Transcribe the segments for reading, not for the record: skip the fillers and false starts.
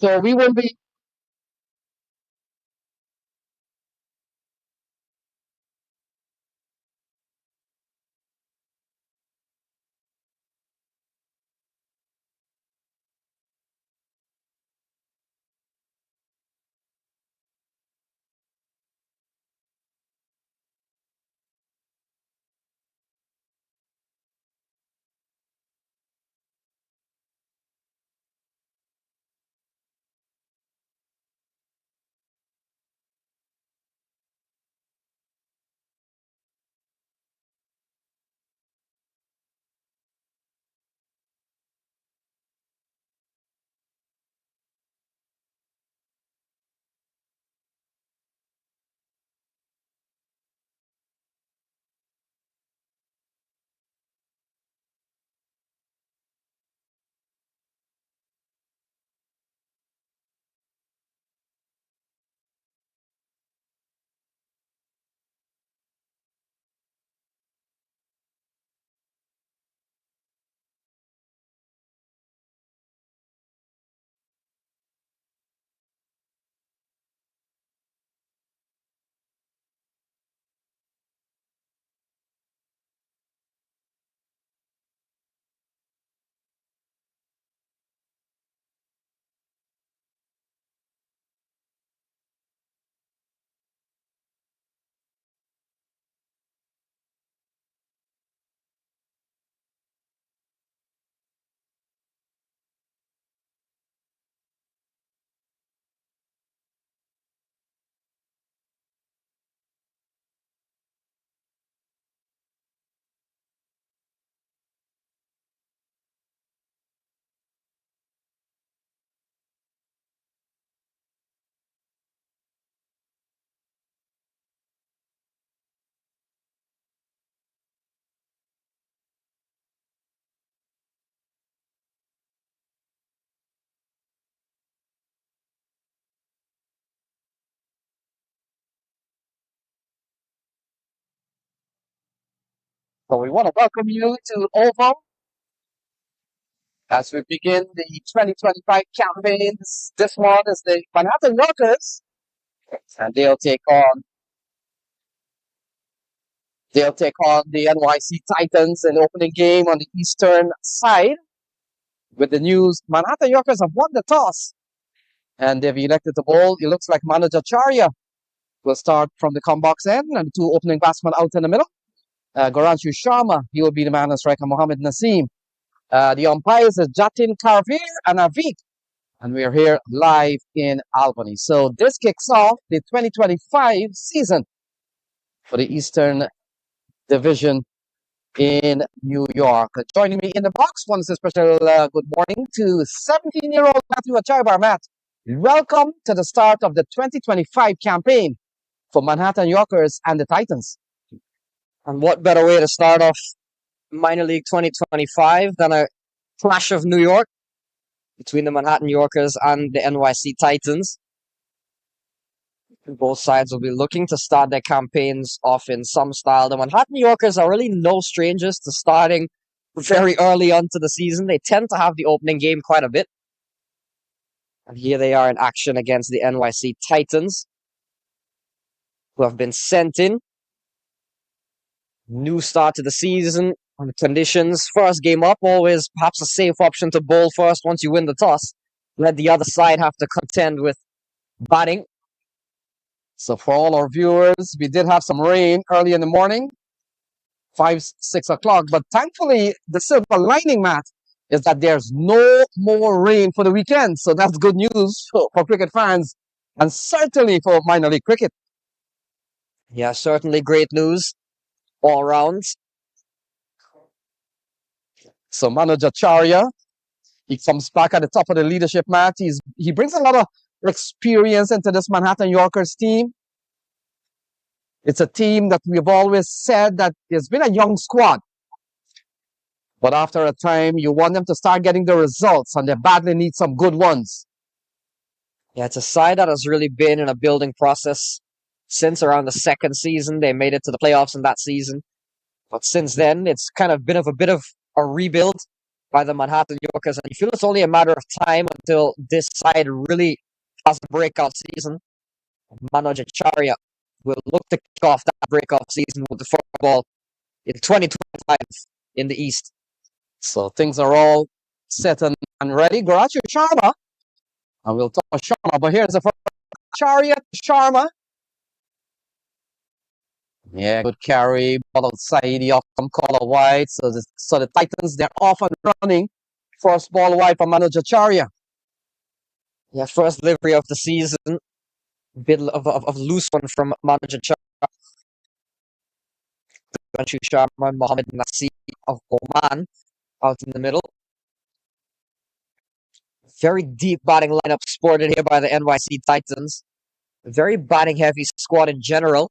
So we will be So we want to welcome you to Oval as we begin the 2025 campaign. This one is the Manhattan Workers, and they'll take on the NYC Titans in the opening game on the eastern side. With the news, Manhattan Yorkers have won the toss, and they've elected to bowl. It looks like manager Charya will start from the comebox end, and the two opening batsmen out in the middle. Goranshu Sharma, he will be the man on striker. Mohammed Nasim. The umpires are Jatin Karvir and Avik. And we are here live in Albany. So this kicks off the 2025 season for the Eastern Division in New York. Joining me in the box, one is a special good morning to 17-year-old Matthew Achaibar. Matt, welcome to the start of the 2025 campaign for Manhattan Yorkers and the Titans. And what better way to start off Minor League 2025 than a clash of New York between the Manhattan Yorkers and the NYC Titans? Both sides will be looking to start their campaigns off in some style. The Manhattan Yorkers are really no strangers to starting very early onto the season. They tend to have the opening game quite a bit. And here they are in action against the NYC Titans, who have been sent in. New start to the season, conditions. First game up, always perhaps a safe option to bowl first once you win the toss. Let the other side have to contend with batting. So for all our viewers, we did have some rain early in the morning, 5, 6 o'clock. But thankfully, the silver lining, Matt, is that there's no more rain for the weekend. So that's good news for cricket fans and certainly for minor league cricket. Yeah, certainly great news all around. So manager Charya, he comes back at the top of the leadership, Matt. He brings a lot of experience into this Manhattan Yorkers team. It's a team that we've always said that there's been a young squad. But after a time, you want them to start getting the results, and they badly need some good ones. Yeah, it's a side that has really been in a building process since around the second season. They made it to the playoffs in that season. But since then, it's kind of been a bit of a rebuild. by the Manhattan Yorkers, and you feel it's only a matter of time until this side really has a breakout season. Manoj Acharya will look to kick off that breakout season with the football in 2025 in the East. So things are all set and ready. Garachu Sharma. And we'll talk about Sharma, but here's the first Acharya Sharma. Yeah, good carry. Ball outside the off from color wide. So the Titans, they're off and running. First ball wide for Manoj Acharya. Yeah, first delivery of the season. Bit of loose one from Manoj Acharya. Garachu Sharma, Mohammad Nasim of Oman out in the middle. Very deep batting lineup sported here by the NYC Titans. Very batting heavy squad in general.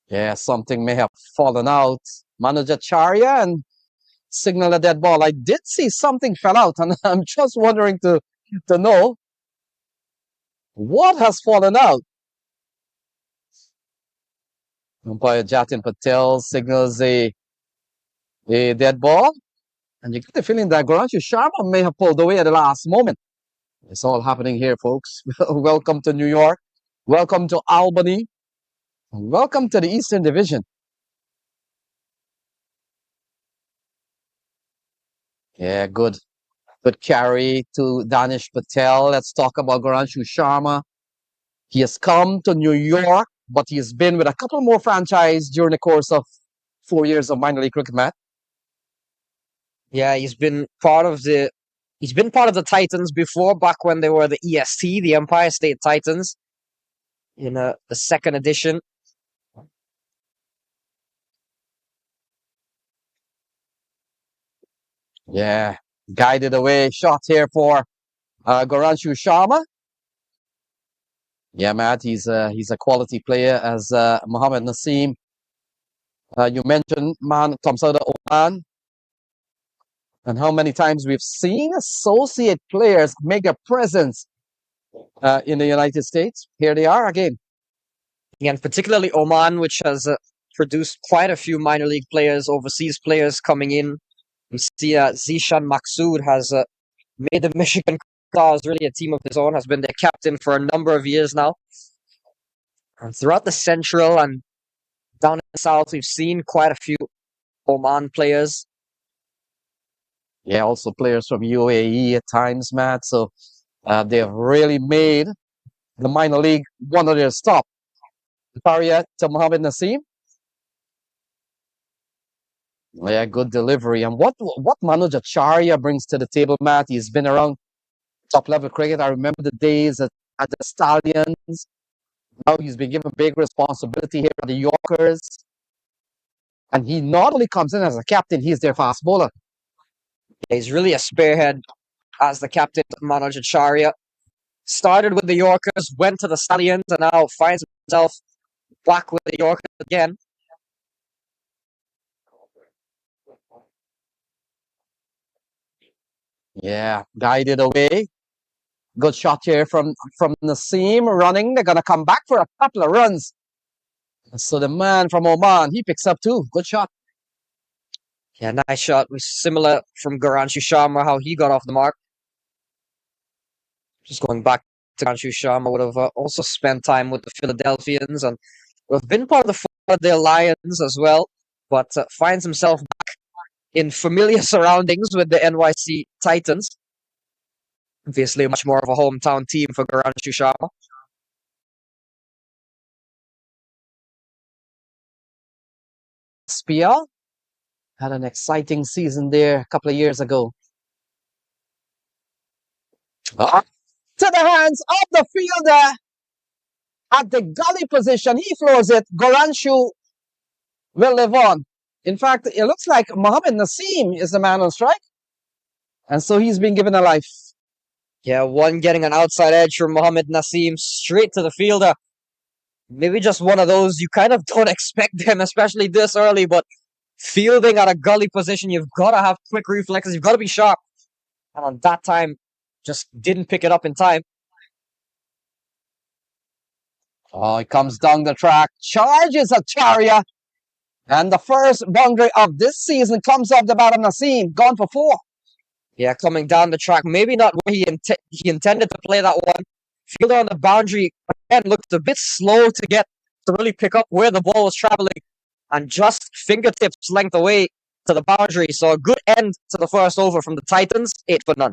Yeah, something may have fallen out. Manoj Acharya and signal a dead ball. I did see something fell out, and I'm just wondering to know what has fallen out. Umpire Jatin Patel signals a dead ball, and you get the feeling that Garachu Sharma may have pulled away at the last moment. It's all happening here, folks. Welcome to New York. Welcome to Albany. Welcome to the Eastern Division. Yeah, good carry to Danish Patel. Let's talk about Garachu Sharma. He has come to New York, but he has been with a couple more franchises during the course of 4 years of minor league cricket, Matt. Yeah, he's been part of the Titans before, back when they were the EST, the Empire State Titans, in the second edition. Yeah, guided away shot here for Garachu Sharma. Yeah, Matt, he's a quality player, as Mohammad Nasim. You mentioned man comes out of Oman, and how many times we've seen associate players make a presence in the United States. Here they are again. And particularly Oman, which has produced quite a few minor league players, overseas players coming in. We see Zishan Maksood has made the Michigan Stars really a team of his own, has been their captain for a number of years now. And throughout the Central and down in the South, we've seen quite a few Oman players. Yeah, also players from UAE at times, Matt. So they have really made the minor league one of their stop. Paria to Mohammad Nasim. Yeah, good delivery. And what Manoj Acharya brings to the table, Matt, he's been around top level cricket. I remember the days at the Stallions. Now he's been given big responsibility here at the Yorkers. And he not only comes in as a captain, he's their fast bowler. He's really a spearhead as the captain, Manoj Acharya. Started with the Yorkers, went to the Stallions, and now finds himself back with the Yorkers again. Yeah, guided away. Good shot here from Nasim running. They're going to come back for a couple of runs. So the man from Oman, he picks up two. Good shot. Yeah, nice shot. Similar from Garachu Sharma, how he got off the mark. Just going back to Garachu Sharma, would have also spent time with the Philadelphians and would have been part of the Lions as well, but finds himself back in familiar surroundings with the NYC Titans. Obviously, much more of a hometown team for Garachu Sharma. SPL had an exciting season there a couple of years ago. To the hands of the fielder at the gully position. He floors it. Garachu will live on. In fact, it looks like Mohammad Nasim is the man on strike. And so he's been given a life. Yeah, one getting an outside edge from Mohammad Nasim straight to the fielder. Maybe just one of those you kind of don't expect him, especially this early, but fielding at a gully position, you've got to have quick reflexes, you've got to be sharp. And on that time, just didn't pick it up in time. Oh, he comes down the track, charges Acharya, and the first boundary of this season comes off the bat of Nasim, gone for four. Yeah, coming down the track, maybe not where he intended to play that one. Fielder on the boundary again looked a bit slow to get to really pick up where the ball was traveling, and just fingertips length away to the boundary. So a good end to the first over from the Titans, 8 for none.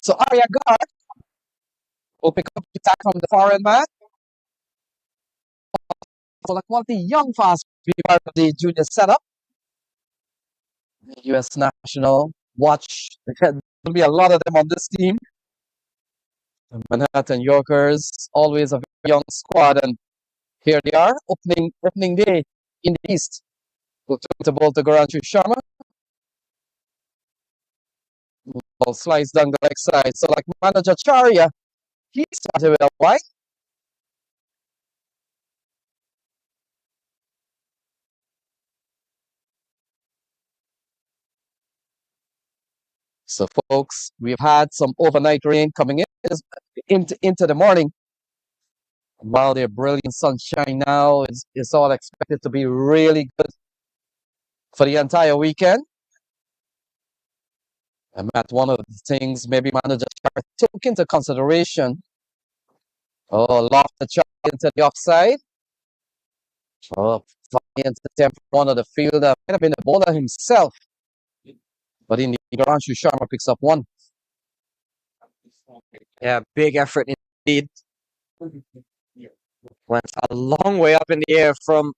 So Arya Gar will pick up the attack from the foreign man. So the quality young fast be part of the junior setup. US national. Watch. There'll be a lot of them on this team. Manhattan Yorkers, always a very young squad, and here they are, opening day in the East. We'll turn the ball to Garanchu Sharma. Ball slides down the leg side. So like manager Charya, he started with a wide. So folks, we've had some overnight rain coming into the morning. While the brilliant sunshine now is all expected to be really good for the entire weekend. And Matt, one of the things maybe manager took into consideration. Oh, loft the shot into the offside. Oh, into the temple one of the fielder. Might have been the bowler himself. But in the Garanshu Sharma picks up one. Yeah, big effort indeed. Went a long way up in the air from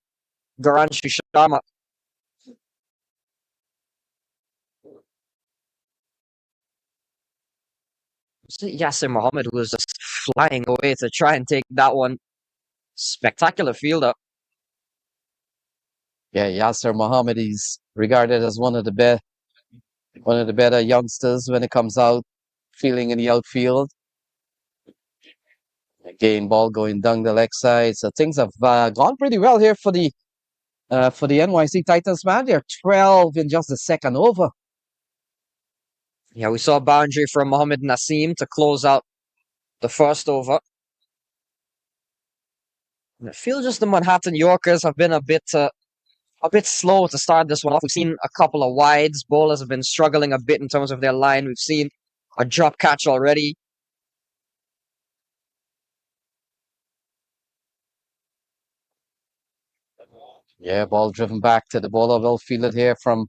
Garanshu Sharma. Yasser Mohammed, who was just flying away to try and take that one. Spectacular fielder. Yeah, Yasser Mohammed is regarded as one of the better youngsters when it comes out fielding in the outfield. Again, ball going down the leg side. So things have gone pretty well here for the NYC Titans, man. They're 12 in just the second over. Yeah, we saw a boundary from Mohammed Nasim to close out the first over. I feel just the Manhattan Yorkers have been a bit slow to start this one off. We've seen a couple of wides. Bowlers have been struggling a bit in terms of their line. We've seen a drop catch already. Yeah, ball driven back to the bowler. Well fielded here from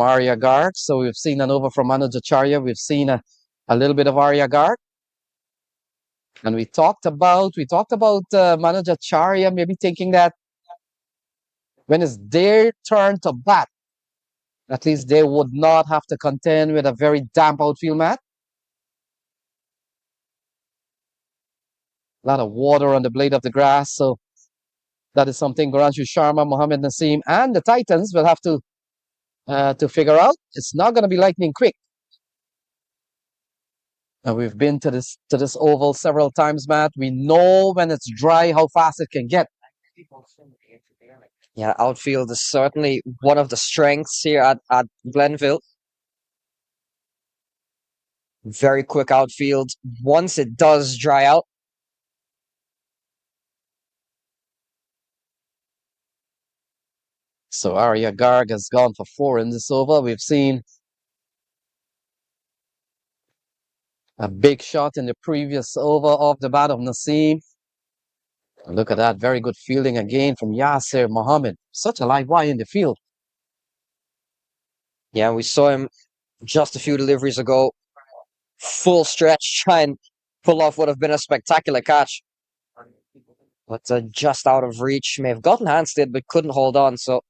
Arya Garg. So we've seen an over from Manager Charya. We've seen a little bit of Arya Garg. And we talked about Manager Charya maybe thinking that when it's their turn to bat, at least they would not have to contend with a very damp outfield mat. A lot of water on the blade of the grass. So that is something Garanshu Sharma, Mohammed Nasim, and the Titans will have to figure out. It's not going to be lightning quick. And we've been to this oval several times, Matt. We know when it's dry how fast it can get. Yeah, outfield is certainly one of the strengths here at Glenville. Very quick outfield. Once it does dry out, So Arya Garg has gone for four in this over. We've seen A big shot in the previous over off the bat of Nasim. Look at that. Very good fielding again from Yasser Mohammed. Such a live wire in the field. Yeah, we saw him just a few deliveries ago. Full stretch, try and pull off what have been a spectacular catch. But just out of reach. May have gotten handstead, but couldn't hold on. So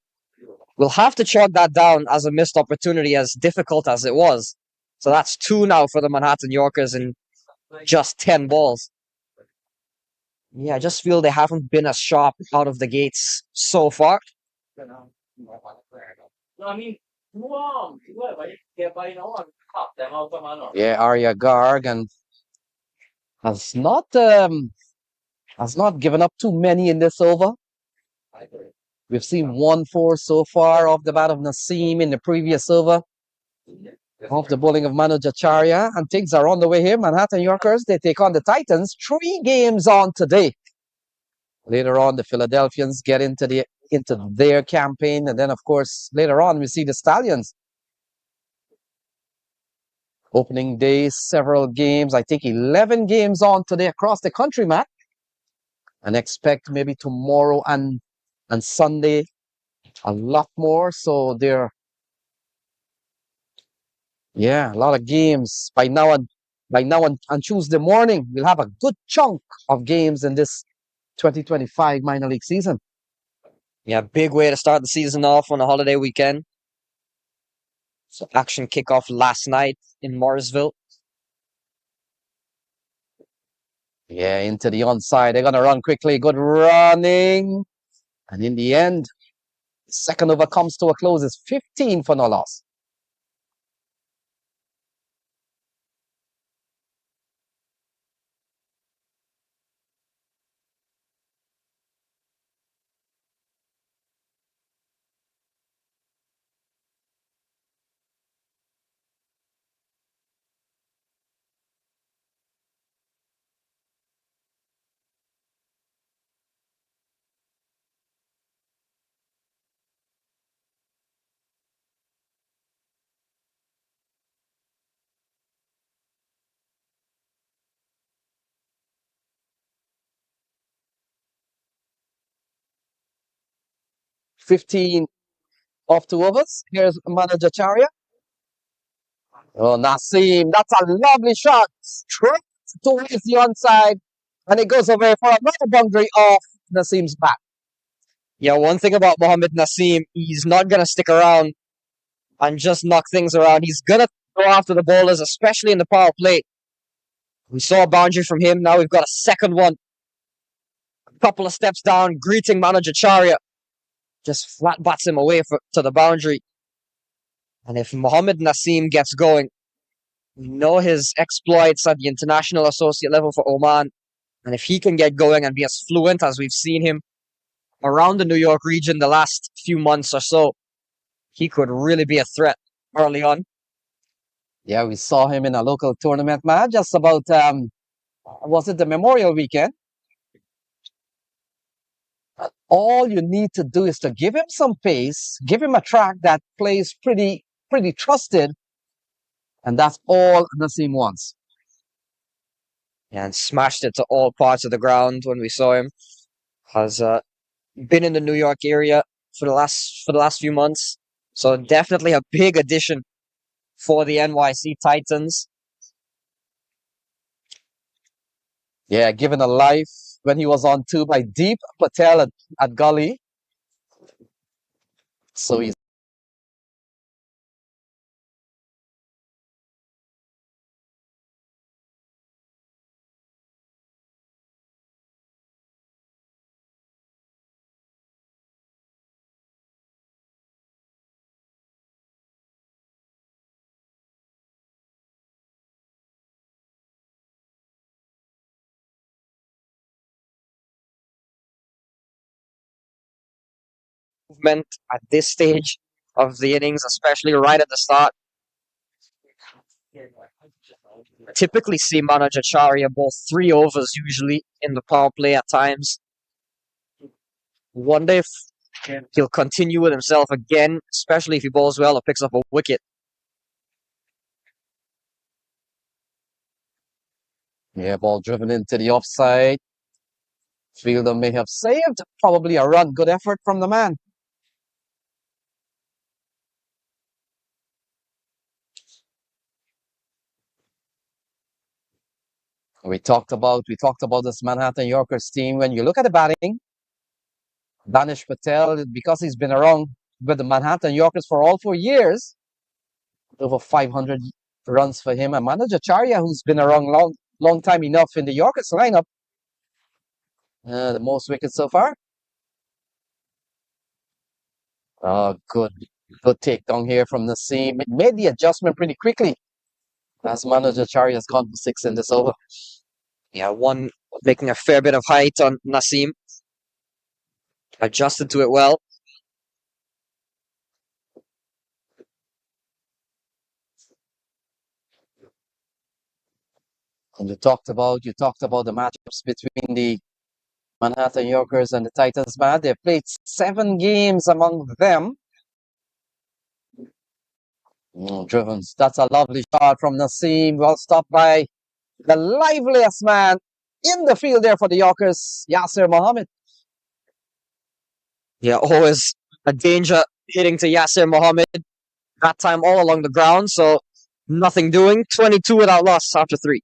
we'll have to chalk that down as a missed opportunity, as difficult as it was. So that's two now for the Manhattan Yorkers in just 10 balls. Yeah, I just feel they haven't been as sharp out of the gates so far. Yeah, Arya Garg and has not given up too many in this over. We've seen 1-4 so far off the bat of Nasim in the previous over. Off the bowling of Manu Jacharya, and things are on the way here. Manhattan Yorkers, they take on the Titans. 3 games on today. Later on, the Philadelphians get into their campaign, and then, of course, later on, we see the Stallions. Opening day, several games. I think 11 games on today across the country, Matt. And expect maybe tomorrow and Sunday a lot more. So a lot of games by now on Tuesday morning. We'll have a good chunk of games in this 2025 minor league season. Yeah, big way to start the season off on a holiday weekend. So action kickoff last night in Morrisville. Yeah, into the onside. They're going to run quickly. Good running. And in the end, the second over comes to a close. It's 15 for no loss. $15 off 2 overs. Here's manager Charia. Oh, Nasim, that's a lovely shot. Straight towards the onside. And it goes away for another boundary off Nasim's back. Yeah, one thing about Mohammed Nasim, he's not going to stick around and just knock things around. He's going to go after the bowlers, especially in the power play. We saw a boundary from him. Now we've got a second one. A couple of steps down, greeting manager Charia. Just flat bats him away to the boundary. And if Mohammed Nasim gets going, we know his exploits at the international associate level for Oman. And if he can get going and be as fluent as we've seen him around the New York region the last few months or so, he could really be a threat early on. Yeah, we saw him in a local tournament match just about, was it the Memorial Weekend? All you need to do is to give him some pace, give him a track that plays pretty trusted, and that's all Nasim wants. And smashed it to all parts of the ground when we saw him. Has been in the New York area for the last few months, so definitely a big addition for the NYC Titans. Yeah, given a life when he was on 2 by Deep Patel at Gully. So he's Movement at this stage of the innings, especially right at the start. Typically see Manager Charia bowl 3 overs usually in the power play at times. Wonder if he'll continue with himself again, especially if he bowls well or picks up a wicket. Yeah, ball driven into the offside. Fielder may have saved. Probably a run. Good effort from the man. We talked about this Manhattan Yorkers team. When you look at the batting, Danish Patel, because he's been around with the Manhattan Yorkers for all 4 years, over 500 runs for him. And manager Charya, who's been around long time enough in the Yorkers lineup, the most wickets so far. Good takedown here from Nasim. It made the adjustment pretty quickly as manager Charya has gone for 6 in this over. Yeah, one making a fair bit of height on Nasim. Adjusted to it well. And you talked about the matchups between the Manhattan Yorkers and the Titans, man. They've played 7 games among them. Drivens. That's a lovely shot from Nasim. Well stopped by the liveliest man in the field there for the Yorkers, Yasser Mohammed. Yeah, always a danger hitting to Yasser Mohammed. That time all along the ground, so nothing doing. 22 without loss after 3.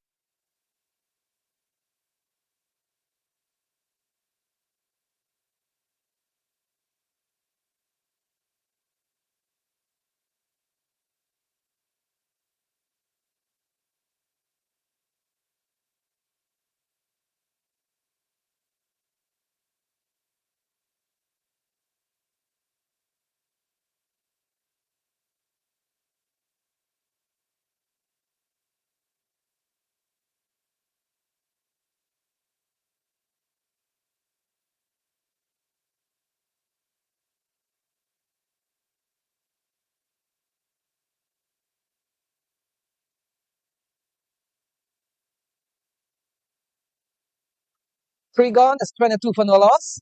Three gone. It's 22 for no loss.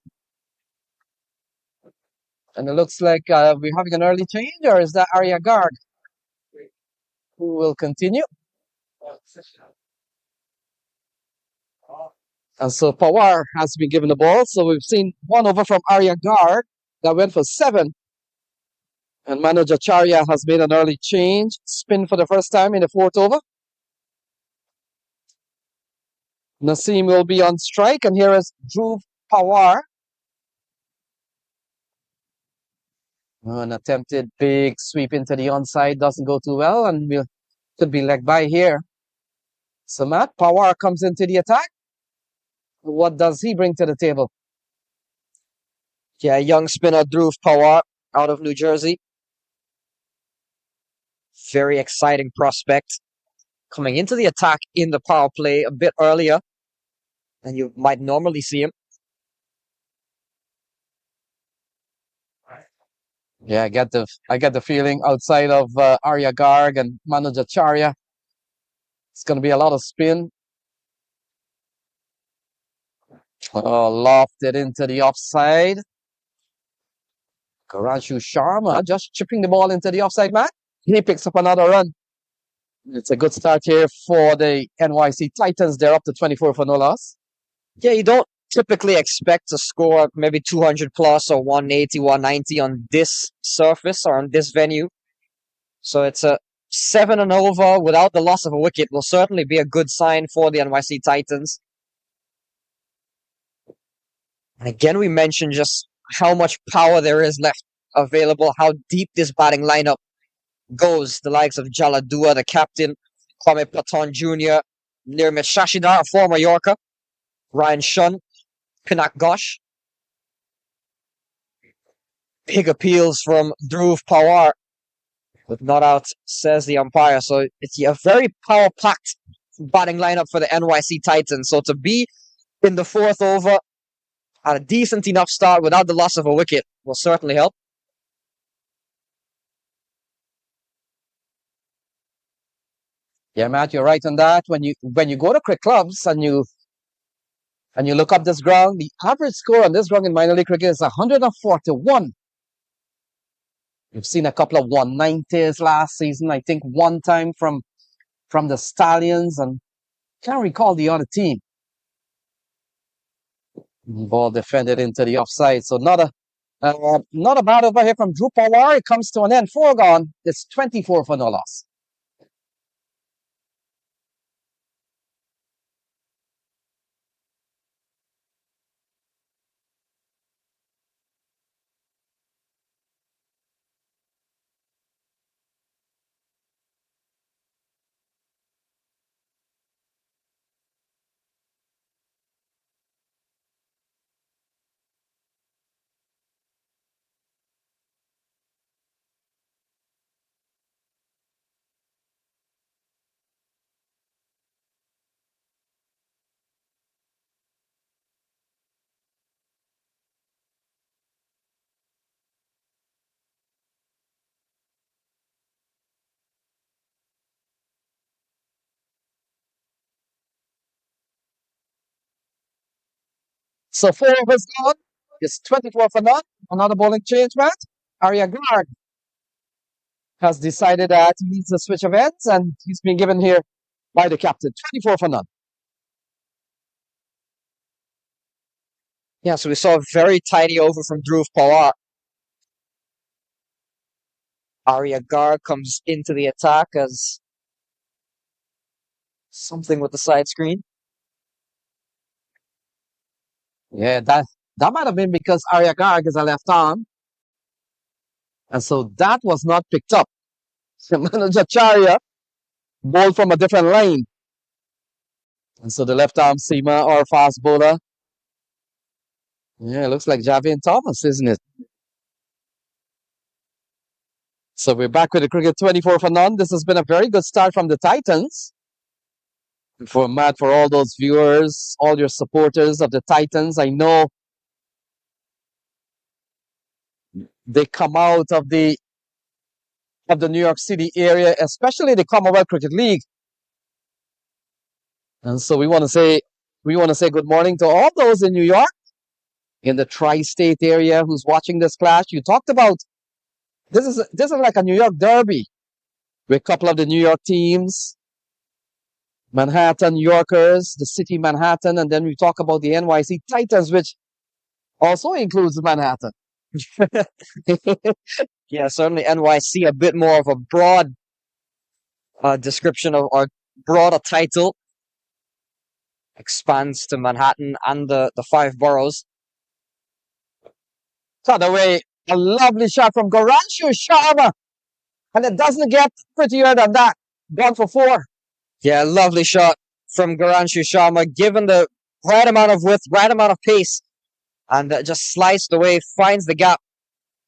And it looks like we're having an early change, or is that Arya Garg who will continue? And so Pawar has been given the ball. So we've seen one over from Arya Garg that went for 7. And manager Charya has made an early change. Spin for the first time in the 4th over. Nasim will be on strike. And here is Dhruv Pawar. An attempted big sweep into the onside doesn't go too well. And could be leg by here. So Matt Pawar comes into the attack. What does he bring to the table? Yeah, young spinner Dhruv Pawar out of New Jersey. Very exciting prospect. Coming into the attack in the power play a bit earlier than you might normally see him. Yeah, I get the feeling outside of Arya Garg and manager Charya, it's going to be a lot of spin. Oh, lofted into the offside. Karanshu Sharma just chipping the ball into the offside man. He picks up another run. It's a good start here for the NYC Titans. They're up to 24 for no loss. Yeah, you don't typically expect to score maybe 200 plus or 180, 190 on this surface or on this venue. So it's a 7 and over without the loss of a wicket will certainly be a good sign for the NYC Titans. And again, we mentioned just how much power there is left available, how deep this batting lineup goes. The likes of Jaladua, the captain, Kwame Platon Jr., Nirmit Shashidar, a former Yorker, Ryan Shun, Pinak Ghosh. Big appeals from Dhruv Pawar, but not out, says the umpire. So it's a very power-packed batting lineup for the NYC Titans. So to be in the 4th over at a decent enough start without the loss of a wicket will certainly help. Yeah, Matt, you're right on that. When you go to cricket clubs and you look up this ground, the average score on this ground in minor league cricket is 141. We've seen a couple of 190s last season. I think one time from the Stallions, and Can't recall the other team. Ball defended into the offside. So not a bad over here from Drew Pawar. It comes to an end. 4 gone. It's 24 for no loss. So 4 overs gone. It's 24 for none. Another bowling change, Matt. Arya Garg has decided that he needs a switch of ends, and he's been given here by the captain. 24 for none. Yeah, so we saw a very tidy over from Dhruv Pawar. Arya Gar comes into the attack as something with the side screen. Yeah, that might have been because Arya Garg is a left arm. And so that was not picked up. Manager Charya bowled from a different lane. And so the left arm seamer or fast bowler. Yeah, it looks like Javian Thomas, isn't it? So we're back with the cricket 24 for none. This has been a very good start from the Titans. For Matt, for all those viewers, all your supporters of the Titans, I know they come out of the New York City area, especially the Commonwealth Cricket League. And so we want to say good morning to all those in New York, in the tri-state area who's watching this clash. You talked about this is like a New York derby with a couple of the New York teams, Manhattan Yorkers, the city Manhattan, and then we talk about the NYC Titans, which also includes Manhattan. Yeah, certainly NYC, a bit more of a broad description of, or broader title. Expands to Manhattan and the 5 boroughs. Cut away, a lovely shot from Goranshu Sharma, and it doesn't get prettier than that. Gone for 4. Yeah, lovely shot from Goranshu Sharma, given the right amount of width, right amount of pace, and just sliced away, finds the gap.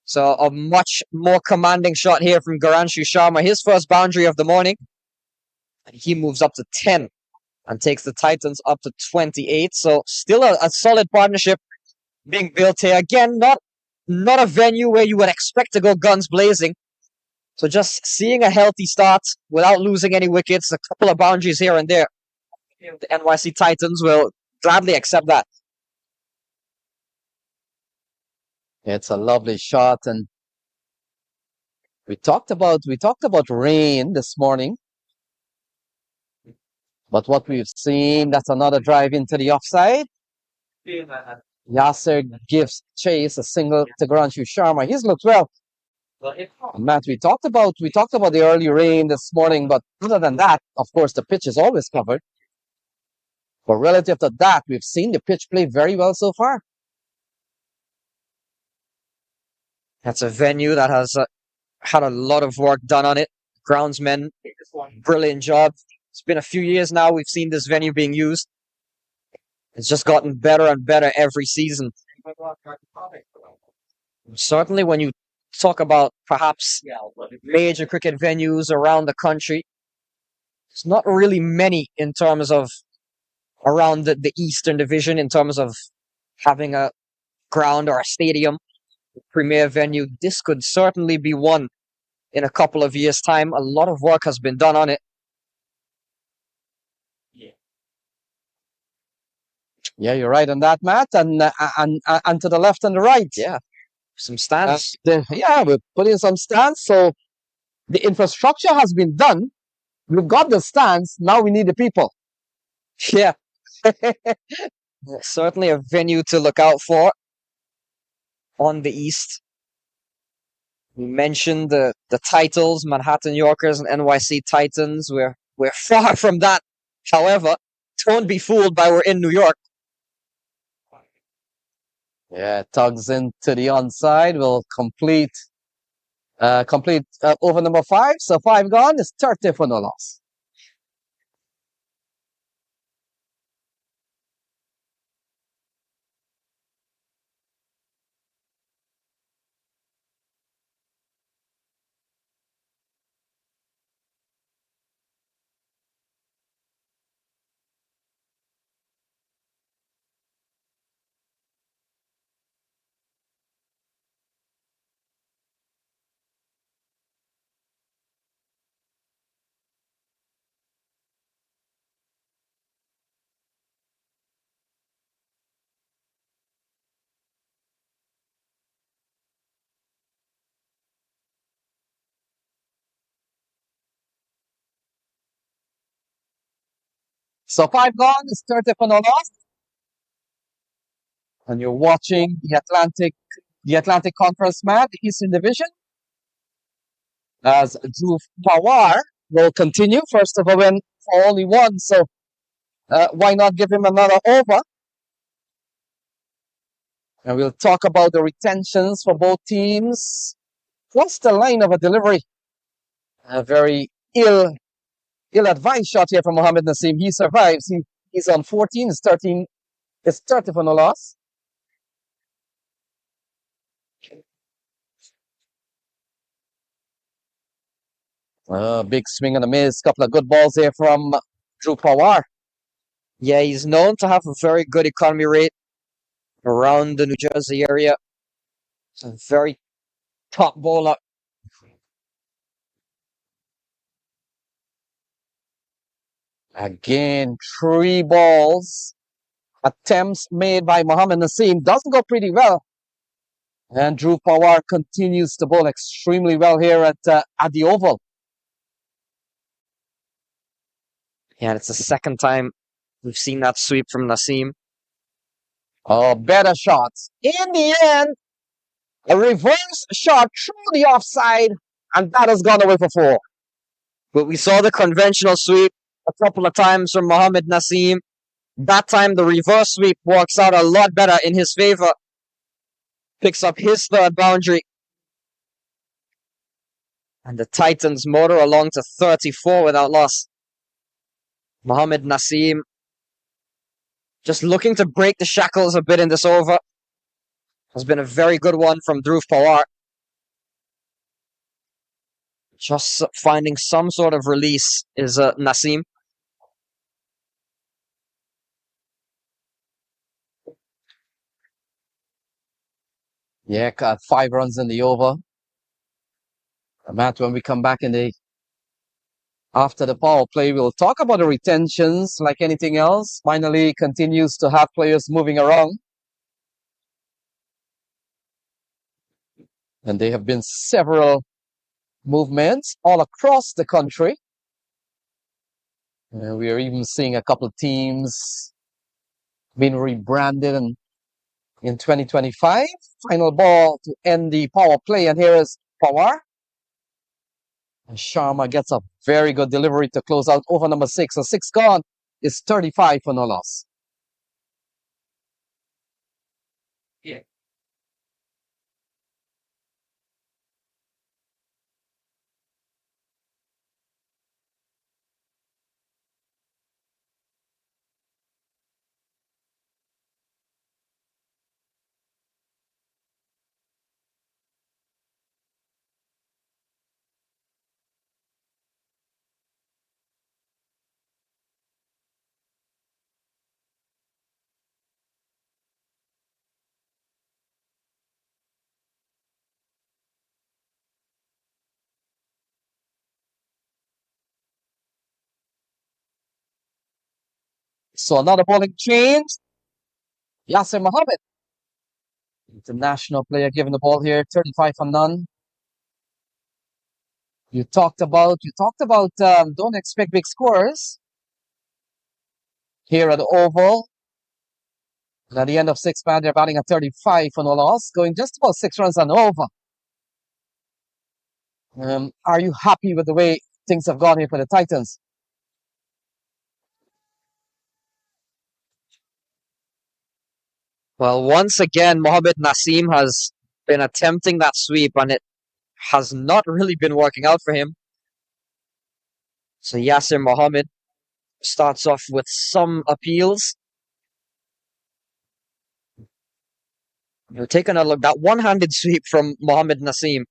So a much more commanding shot here from Goranshu Sharma, his first boundary of the morning. And he moves up to 10 and takes the Titans up to 28. So still a solid partnership being built here. Again, not a venue where you would expect to go guns blazing. So just seeing a healthy start without losing any wickets, a couple of boundaries here and there. The NYC Titans will gladly accept that. It's a lovely shot, and we talked about rain this morning. But what we've seen, that's another drive into the offside. Yasser gives chase, a single to Goranshu Sharma. He's looked well. Matt, we talked about the early rain this morning, but other than that, of course, the pitch is always covered. But relative to that, we've seen the pitch play very well so far. That's a venue that has had a lot of work done on it. Groundsmen, brilliant job. It's been a few years now we've seen this venue being used. It's just gotten better and better every season. Certainly when you talk about perhaps major cricket venues around the country, there's not really many in terms of around the Eastern Division in terms of having a ground or a stadium, premier venue. This could certainly be one in a couple of years' time. A lot of work has been done on it. Yeah, you're right on that, Matt, and to the left and the right. Yeah, some stands. We're putting some stands. So the infrastructure has been done. We've got the stands. Now we need the people. Yeah, certainly a venue to look out for on the East. We mentioned the titles, Manhattan Yorkers and NYC Titans. We're far from that. However, don't be fooled by we're in New York. Yeah, tugs into the onside. Will complete over number five. So five gone is 30 for no loss. So five gone is 30 for no loss. And you're watching the Atlantic Conference match, the Eastern Division, as Dhruv Pawar will continue. First of a win for only one. So why not give him another over? And we'll talk about the retentions for both teams. What's the line of a delivery? A very ill-advised shot here from Mohamed Nasim. He survives. He's on 14. It's 13. It's 30 for no loss. Big swing and a miss. Couple of good balls here from Dhruv Pawar. Yeah, he's known to have a very good economy rate around the New Jersey area. It's a very top bowler. Again, three balls. Attempts made by Mohamed Nasim doesn't go pretty well. And Dhruv Pawar continues to bowl extremely well here at the Oval. Yeah, it's the second time we've seen that sweep from Nasim. Oh, better shots. In the end, a reverse shot through the offside, and that has gone away for four. But we saw the conventional sweep a couple of times from Mohamed Nasim. That time, the reverse sweep works out a lot better in his favor. Picks up his third boundary. And the Titans motor along to 34 without loss. Mohamed Nasim just looking to break the shackles a bit in this over. Has been a very good one from Dhruv Pawar. Just finding some sort of release is Nasim. Yeah, got 5 runs in the over. Matt, when we come back after the power play, we'll talk about the retentions like anything else. Finally continues to have players moving around. And there have been several movements all across the country. We are even seeing a couple of teams being rebranded in 2025. Final ball to end the power play. And here is Pawar. And Sharma gets a very good delivery to close out over number six. So six gone is 35 for no loss. Yeah. So another bowling change. Yasser Mohammed, international player, giving the ball here, 35 for none. You talked about don't expect big scores. here at the Oval. And at the end of 6 man, they're batting at 35 for no loss, going just about 6 runs and over. Are you happy with the way things have gone here for the Titans? Well, once again, Mohamed Nasim has been attempting that sweep, and it has not really been working out for him. So Yasser Mohammed starts off with some appeals. We're taking a look. That one-handed sweep from Mohamed Nasim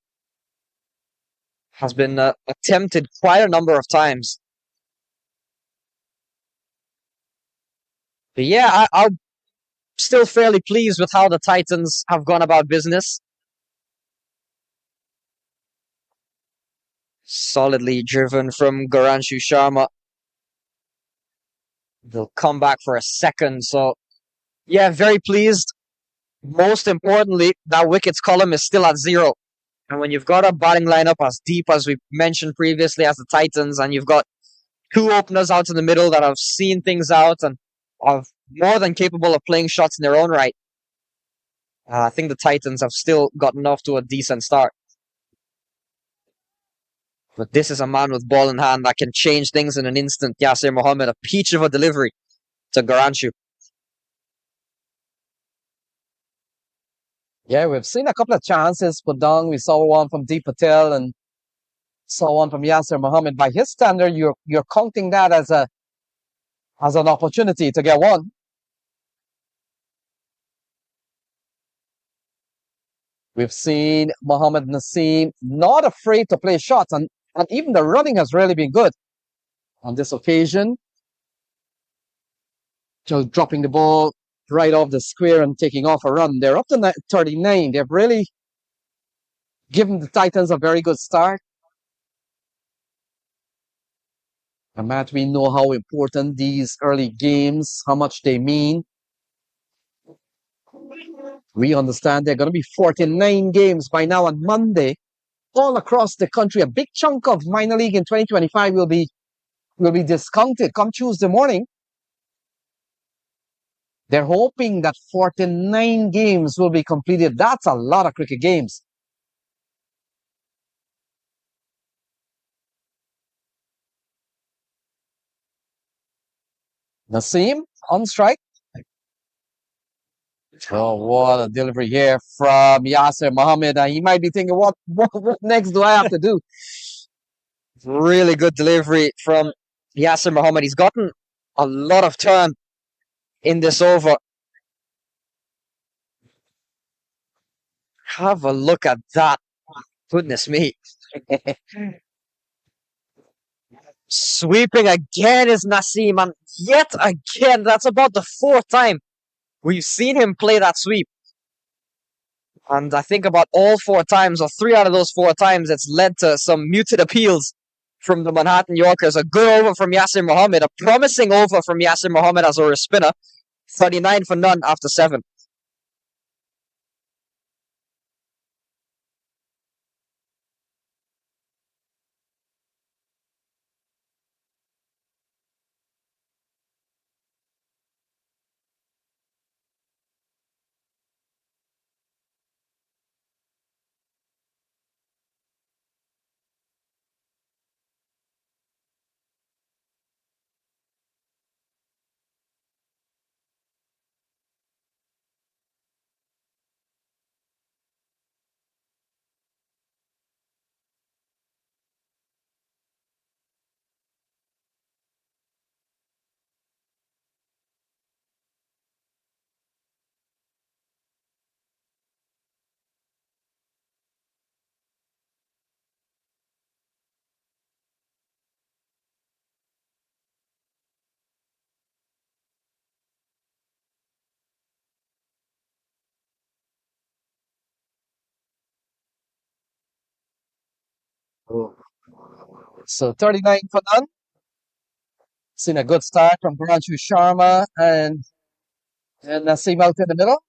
has been attempted quite a number of times. But yeah, I'm still fairly pleased with how the Titans have gone about business. Solidly driven from Garanshu Sharma. They'll come back for a second. So yeah, very pleased. Most importantly, that wickets column is still at 0. And when you've got a batting lineup as deep as we mentioned previously as the Titans, and you've got two openers out in the middle that have seen things out and are more than capable of playing shots in their own right, I think the Titans have still gotten off to a decent start. But this is a man with ball in hand that can change things in an instant. Yasser Mohammed, a peach of a delivery to Garanshu. Yeah, we've seen a couple of chances put down. We saw one from Deep Patel and saw one from Yasser Mohammed. By his standard, you're counting that as an opportunity to get one. We've seen Mohamed Nasim not afraid to play shots, and even the running has really been good on this occasion. Just dropping the ball right off the square and taking off a run. They're up to 39. They've really given the Titans a very good start. And Matt, we know how important these early games, how much they mean. We understand there are going to be 49 games by now on Monday all across the country. A big chunk of minor league in 2025 will be discounted come Tuesday morning. They're hoping that 49 games will be completed. That's a lot of cricket games. Nasim on strike. Oh, what a delivery here from Yasser Mohammed. He might be thinking, what next do I have to do? Really good delivery from Yasser Mohammed. He's gotten a lot of turn in this over. Have a look at that. Goodness me. Sweeping again is Nasim, and yet again, that's about the 4th time we've seen him play that sweep. And I think about all 4 times, or 3 out of those 4 times, it's led to some muted appeals from the Manhattan Yorkers. A good over from Yasser Mohammed, a promising over from Yasser Mohammed as a spinner. 39 for none after 7. So 39 for none. Seen a good start from Garanshu Sharma and Nasim out in the middle.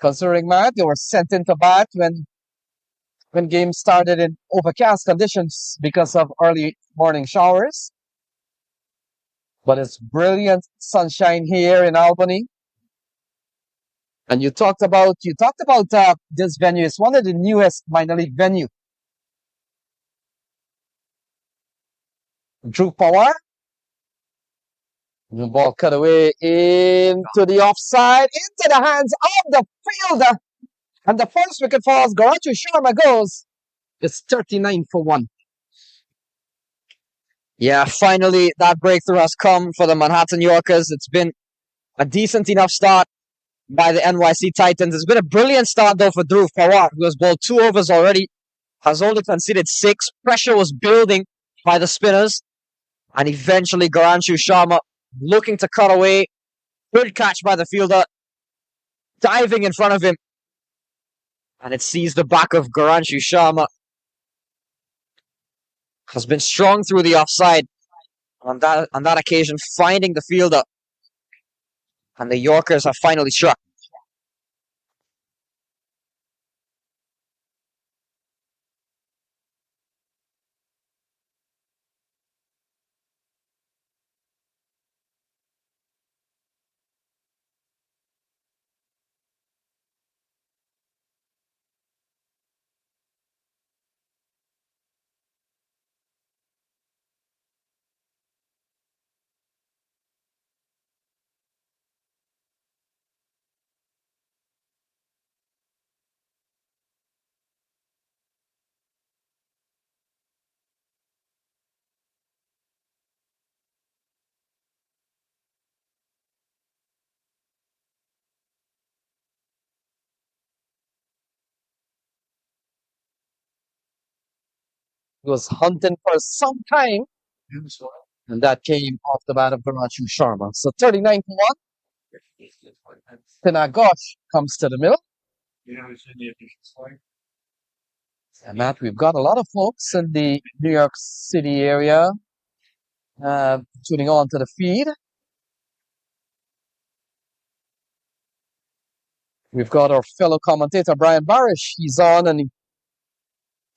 Considering Matt, they were sent into bat when games started in overcast conditions because of early morning showers. But it's brilliant sunshine here in Albany. And you talked about this venue. It's one of the newest minor league venue. Drew Power. The ball cut away into the offside, into the hands of the fielder. And the first wicket falls. Garachu Sharma goes. It's 39 for 1. Yeah, finally that breakthrough has come for the Manhattan Yorkers. It's been a decent enough start by the NYC Titans. It's been a brilliant start though for Dhruv Pawar, who has bowled 2 overs already, has only conceded 6. Pressure was building by the spinners, and eventually Garanshu Sharma looking to cut away. Good catch by the fielder, diving in front of him, and it sees the back of Garanshu Sharma. Has been strong through the offside on that occasion, finding the fielder, and the Yorkers have finally struck. He was hunting for some time, and that came off the bat of Garachu Sharma. So 39 for 1. Pinagosh comes to the middle. And Matt, we've got a lot of folks in the New York City area tuning on to the feed. We've got our fellow commentator, Brian Barish. He's on and he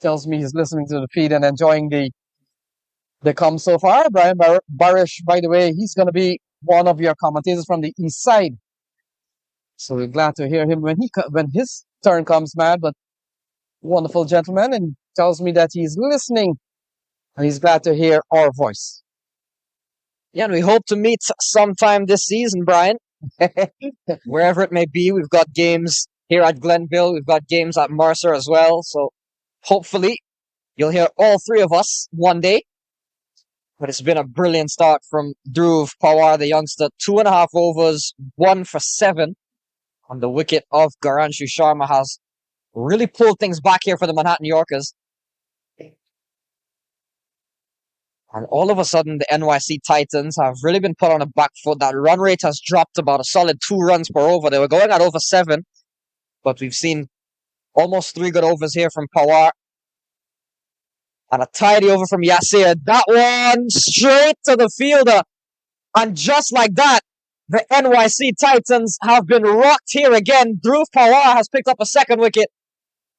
tells me he's listening to the feed and enjoying the com so far. Brian Barish, by the way, he's going to be one of your commentators from the East Side. So we're glad to hear him when his turn comes, Matt. But wonderful gentleman, and tells me that he's listening and he's glad to hear our voice. Yeah, and we hope to meet sometime this season, Brian. Wherever it may be, we've got games here at Glenville. We've got games at Mercer as well. So hopefully you'll hear all 3 of us one day. But it's been a brilliant start from Dhruv Pawar, the youngster. 2.5 overs, 1 for 7 on the wicket of Garanshu Sharma, has really pulled things back here for the Manhattan Yorkers. And all of a sudden, the NYC Titans have really been put on a back foot. That run rate has dropped about a solid 2 runs per over. They were going at over 7, but we've seen almost 3 good overs here from Pawar. And a tidy over from Yasir. That one straight to the fielder. And just like that, the NYC Titans have been rocked here again. Dhruv Pawar has picked up a 2nd wicket.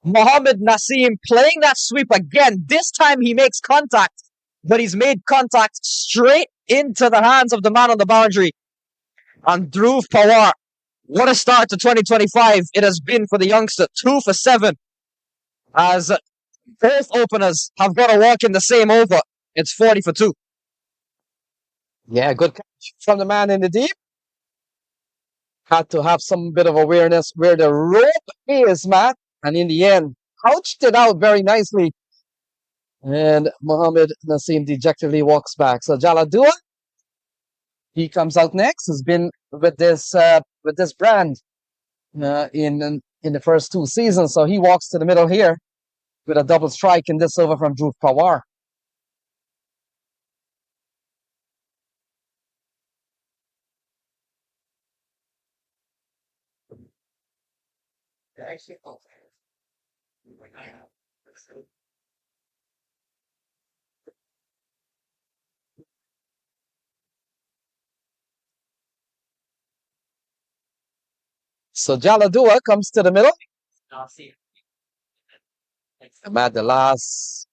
Mohammad Nasim playing that sweep again. This time he makes contact, but he's made contact straight into the hands of the man on the boundary. And Dhruv Pawar, what a start to 2025 it has been for the youngster. 2 for 7. As both openers have got to walk in the same over. It's 40 for 2. Yeah, good catch from the man in the deep. Had to have some bit of awareness where the rope is, Matt. And in the end, couched it out very nicely. And Mohammad Nasim dejectedly walks back. So Jaladua, he comes out next. Has been with this brand in the first 2 seasons. So he walks to the middle here with a double strike in this over from Dhruv Pawar. So Jaladua comes to the middle. Matt, the last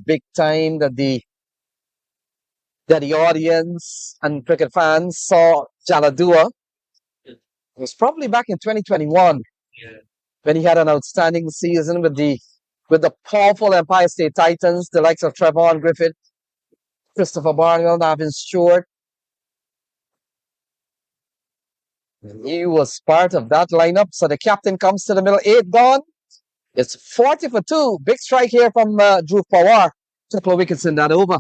big time that the that the audience and cricket fans saw Jaladua. It was probably back in 2021 when he had an outstanding season with the powerful Empire State Titans, the likes of Trevor Griffith, Christopher Barnwell, Navin Stewart. He was part of that lineup. So the captain comes to the middle, 8 gone. It's 40 for 2. Big strike here from Dhruv Pawar. Couple of wickets in that over.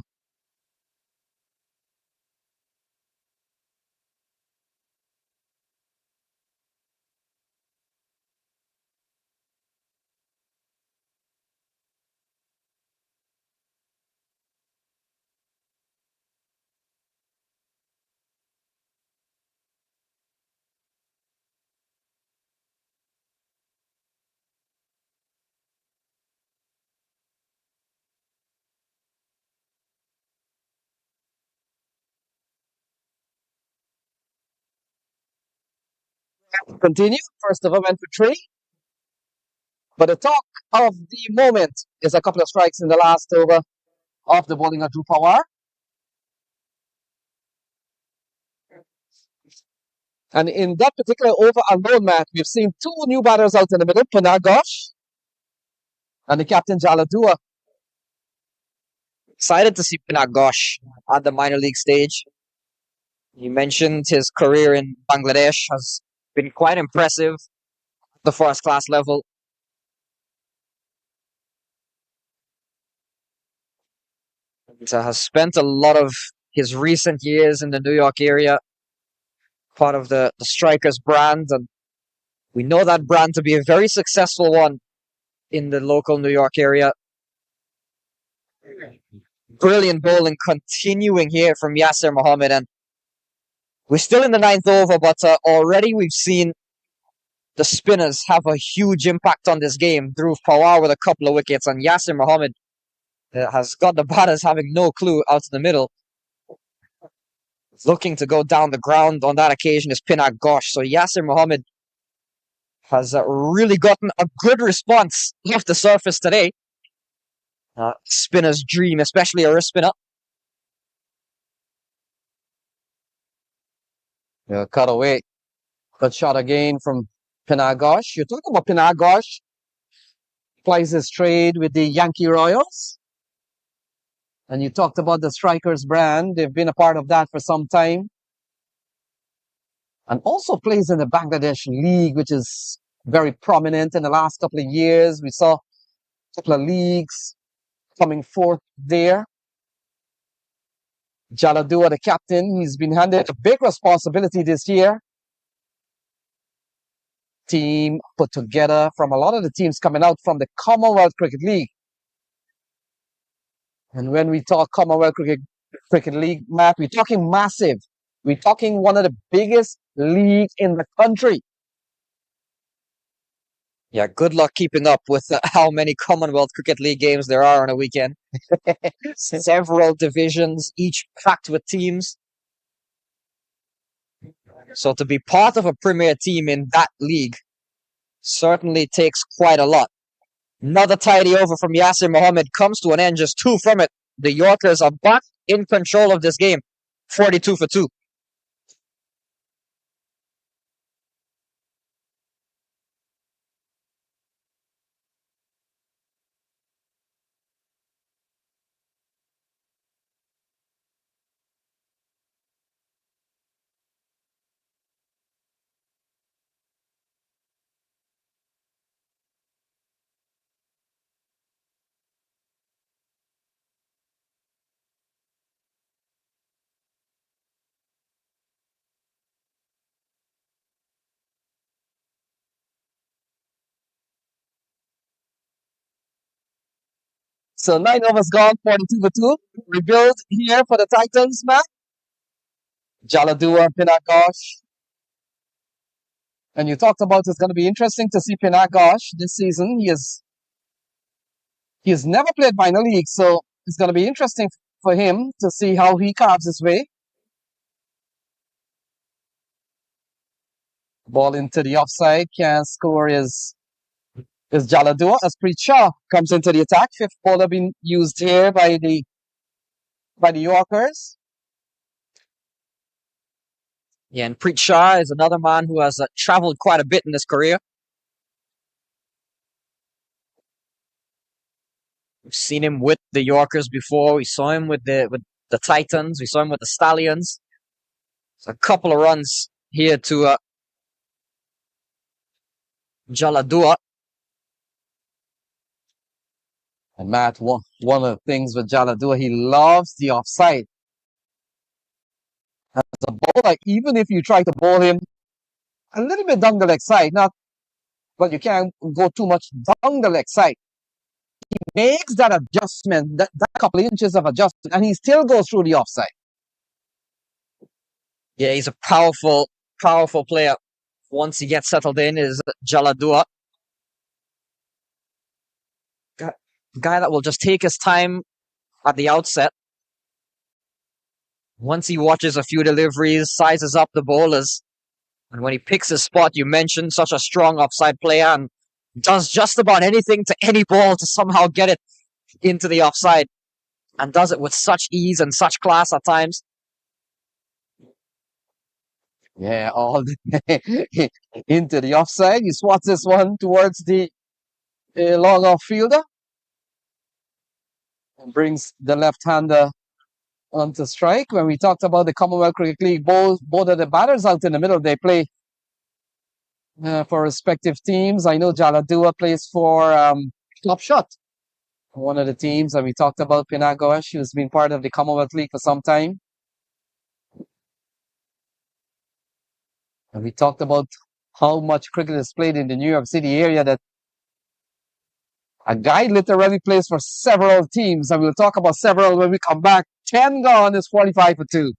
Continue. First over went for 3. But the talk of the moment is a couple of strikes in the last over of the bowling of Dhruv Pawar. And in that particular over alone, Matt, we've seen 2 new batters out in the middle, Pakosh and the captain Jaladua. Excited to see Pakosh at the minor league stage. You mentioned his career in Bangladesh has been quite impressive at the first class level. He has spent a lot of his recent years in the New York area, part of the Strikers brand, and we know that brand to be a very successful one in the local New York area. Brilliant bowling continuing here from Yasir Mohammed, and we're still in the 9th over, but already we've seen the spinners have a huge impact on this game. Dhruv Pawar with a couple of wickets, and Yasir Mohammed has got the batters having no clue out in the middle. Looking to go down the ground on that occasion is Pakosh. So Yasir Mohammed has really gotten a good response off the surface today. Spinner's dream, especially a wrist spinner. Yeah, cut away. Good shot again from Pakosh. You talk about Pakosh. Plays his trade with the Yankee Royals. And you talked about the Strikers brand. They've been a part of that for some time. And also plays in the Bangladesh League, which is very prominent in the last couple of years. We saw a couple of leagues coming forth there. Jaladua, the captain, he's been handed a big responsibility this year. Team put together from a lot of the teams coming out from the Commonwealth Cricket League. And when we talk Commonwealth Cricket League, Matt, we're talking massive. We're talking one of the biggest leagues in the country. Yeah, good luck keeping up with how many Commonwealth Cricket League games there are on a weekend. Several divisions, each packed with teams. So to be part of a premier team in that league certainly takes quite a lot. Another tidy over from Yasir Mohammed comes to an end, just 2 from it. The Yorkers are back in control of this game, 42 for 2. So 9 overs gone, 42 for 2. Rebuild here for the Titans, Matt. Jaladua, Pakosh. And you talked about it's going to be interesting to see Pakosh this season. He has never played minor league, so it's going to be interesting for him to see how he carves his way. Ball into the offside, can score is Jaladua as Preet Shaw comes into the attack. 5th bowler being used here by the Yorkers. Yeah, and Preet Shaw is another man who has traveled quite a bit in his career. We've seen him with the Yorkers before. We saw him with the Titans. We saw him with the Stallions. So a couple of runs here to Jaladua. And Matt, one of the things with Jaladua, he loves the offside. As a bowler, even if you try to bowl him a little bit down the leg side, not, but you can't go too much down the leg side. He makes that adjustment, that couple of inches of adjustment, and he still goes through the offside. Yeah, he's a powerful, powerful player. Once he gets settled in, is Jaladua. Guy that will just take his time at the outset. Once he watches a few deliveries, sizes up the bowlers, and when he picks his spot, you mentioned such a strong offside player and does just about anything to any ball to somehow get it into the offside, and does it with such ease and such class at times. Yeah, all the into the offside. He swats this one towards the long off fielder and brings the left-hander onto strike. When we talked about the Commonwealth Cricket League, both of the batters out in the middle, they play for respective teams. I know Jaladua plays for Club Shot, one of the teams, and we talked about Pinagosh, who's been part of the Commonwealth League for some time. And we talked about how much cricket is played in the New York City area, that a guy literally plays for several teams, and we'll talk about several when we come back. 10 gone is 45 for 2.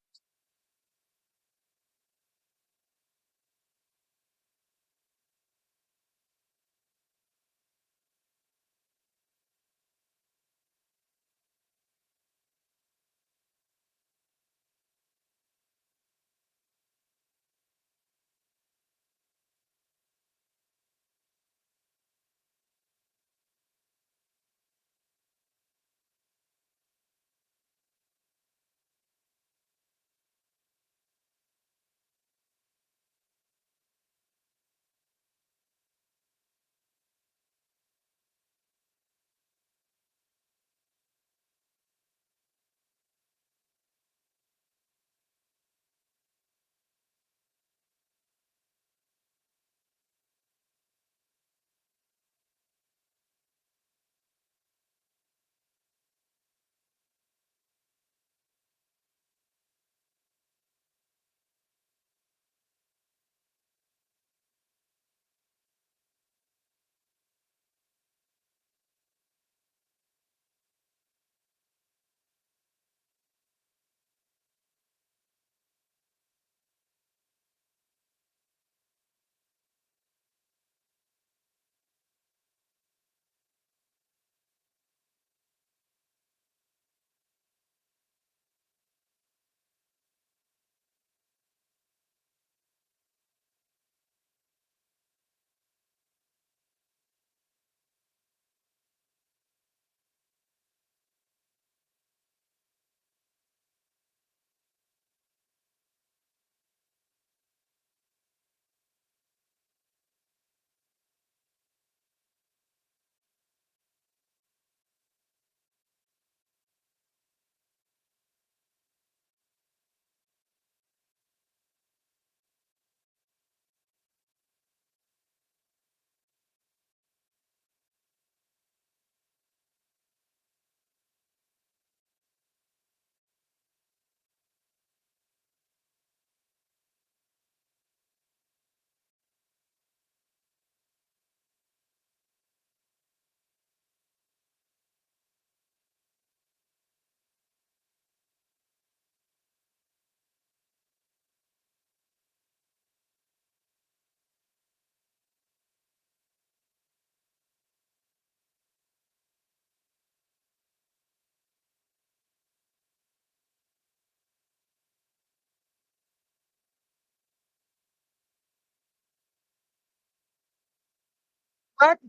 Back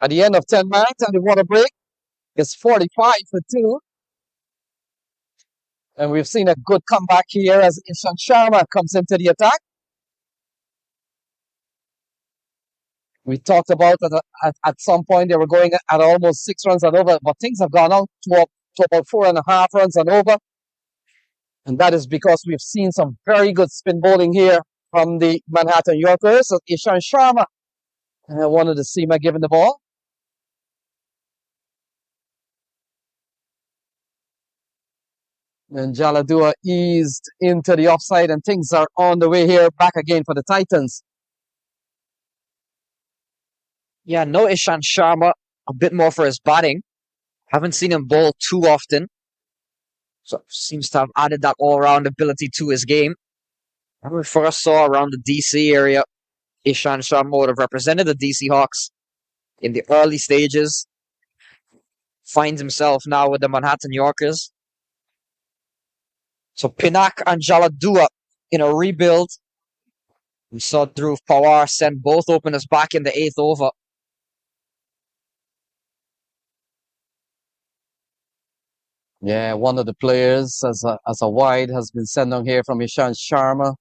at the end of 10 minutes and the water break is 45 for 2. And we've seen a good comeback here as Ishan Sharma comes into the attack. We talked about that at some point they were going at almost 6 runs and over, but things have gone out to about 4.5 runs and over. And that is because we've seen some very good spin bowling here from the Manhattan Yorkers. So Ishan Sharma wanted to see him given the ball. And Jaladua eased into the offside, and things are on the way here back again for the Titans. Yeah, no Ishan Sharma, a bit more for his batting. Haven't seen him bowl too often. So seems to have added that all-round ability to his game. When we first saw around the DC area, Ishan Sharma would have represented the DC Hawks in the early stages. Finds himself now with the Manhattan Yorkers. So Pinak and Jaladua in a rebuild. We saw Dhruv Pawar send both openers back in the 8th over. Yeah, one of the players as a wide has been sent on here from Ishan Sharma.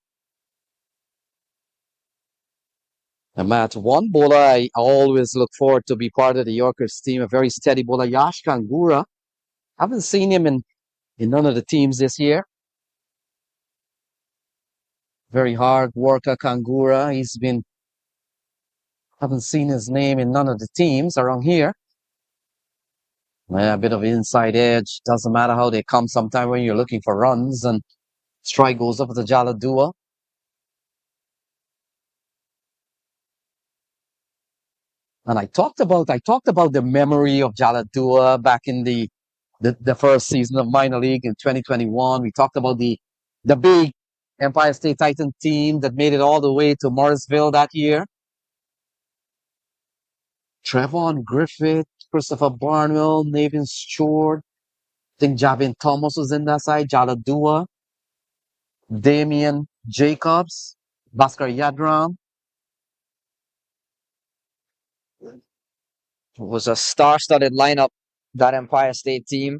And Matt, one bowler I always look forward to be part of the Yorkers team, a very steady bowler, Yash Kangura. Haven't seen him in none of the teams this year. Very hard worker, Kangura. Haven't seen his name in none of the teams around here. Yeah, a bit of inside edge. Doesn't matter how they come sometime when you're looking for runs, and strike goes up to Jaladua. And I talked about the memory of Jaladua back in the first season of minor league in 2021. We talked about the big Empire State Titan team that made it all the way to Morrisville that year. Trevon Griffith, Christopher Barnwell, Nathan Stewart. I think Javin Thomas was in that side. Jaladua, Damian Jacobs, Bhaskar Yadram. It was a star-studded lineup, that Empire State team.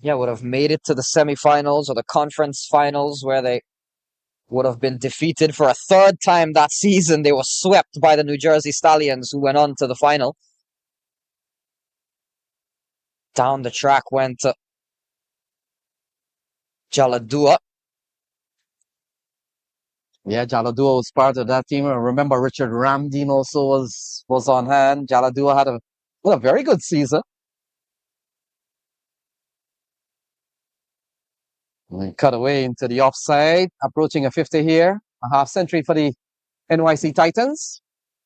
Yeah, would have made it to the semifinals or the conference finals where they would have been defeated for a third time that season. They were swept by the New Jersey Stallions, who went on to the final. Down the track went Jaladua. Yeah, Jaladua was part of that team. I remember Richard Ramdeen also was on hand. Jaladua had a very good season. And cut away into the offside, approaching a 50 here. A half century for the NYC Titans.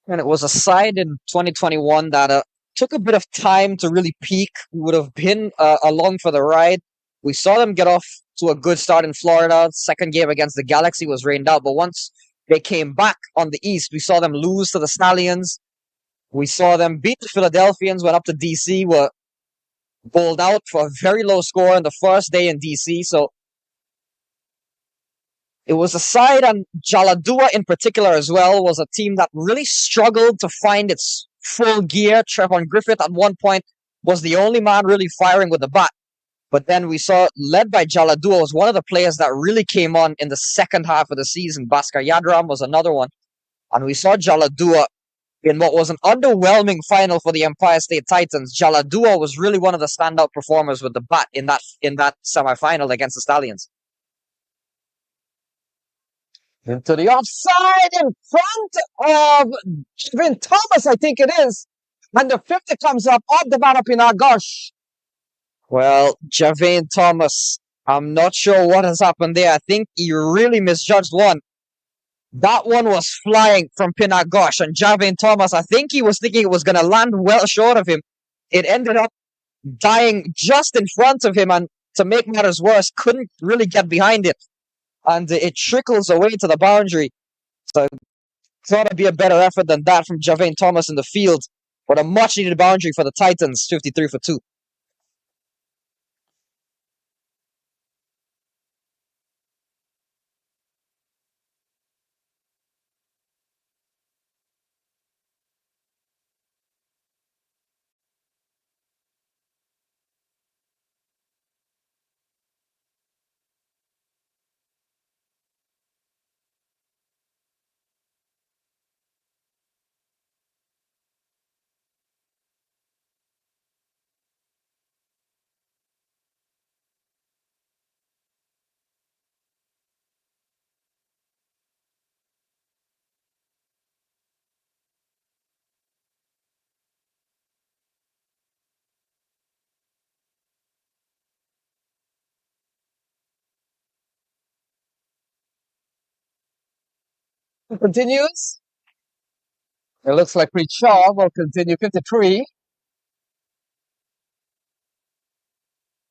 And it was a side in 2021 that took a bit of time to really peak. We would have been along for the ride. We saw them get off to a good start in Florida. Second game against the Galaxy was rained out. But once they came back on the East, we saw them lose to the Stallions. We saw them beat the Philadelphians, went up to DC, were bowled out for a very low score in the first day in DC. So it was a side, and Jaladua in particular as well was a team that really struggled to find its full gear. Trevon Griffith at one point was the only man really firing with the bat. But then we saw, led by Jaladua, was one of the players that really came on in the second half of the season. Bhaskar Yadram was another one. And we saw Jaladua in what was an underwhelming final for the Empire State Titans. Jaladua was really one of the standout performers with the bat in that semifinal against the Stallions. Into the offside in front of Javin Thomas, I think it is. And the 50 comes up off the bat of Pinagosh. Well, Javin Thomas, I'm not sure what has happened there. I think he really misjudged one. That one was flying from Pinagosh, and Javin Thomas, I think he was thinking it was going to land well short of him. It ended up dying just in front of him, and to make matters worse, couldn't really get behind it. And it trickles away to the boundary. So thought it'd be a better effort than that from Javin Thomas in the field. But a much needed boundary for the Titans, 53 for 2. Continues. It looks like Preet Shaw will continue 53.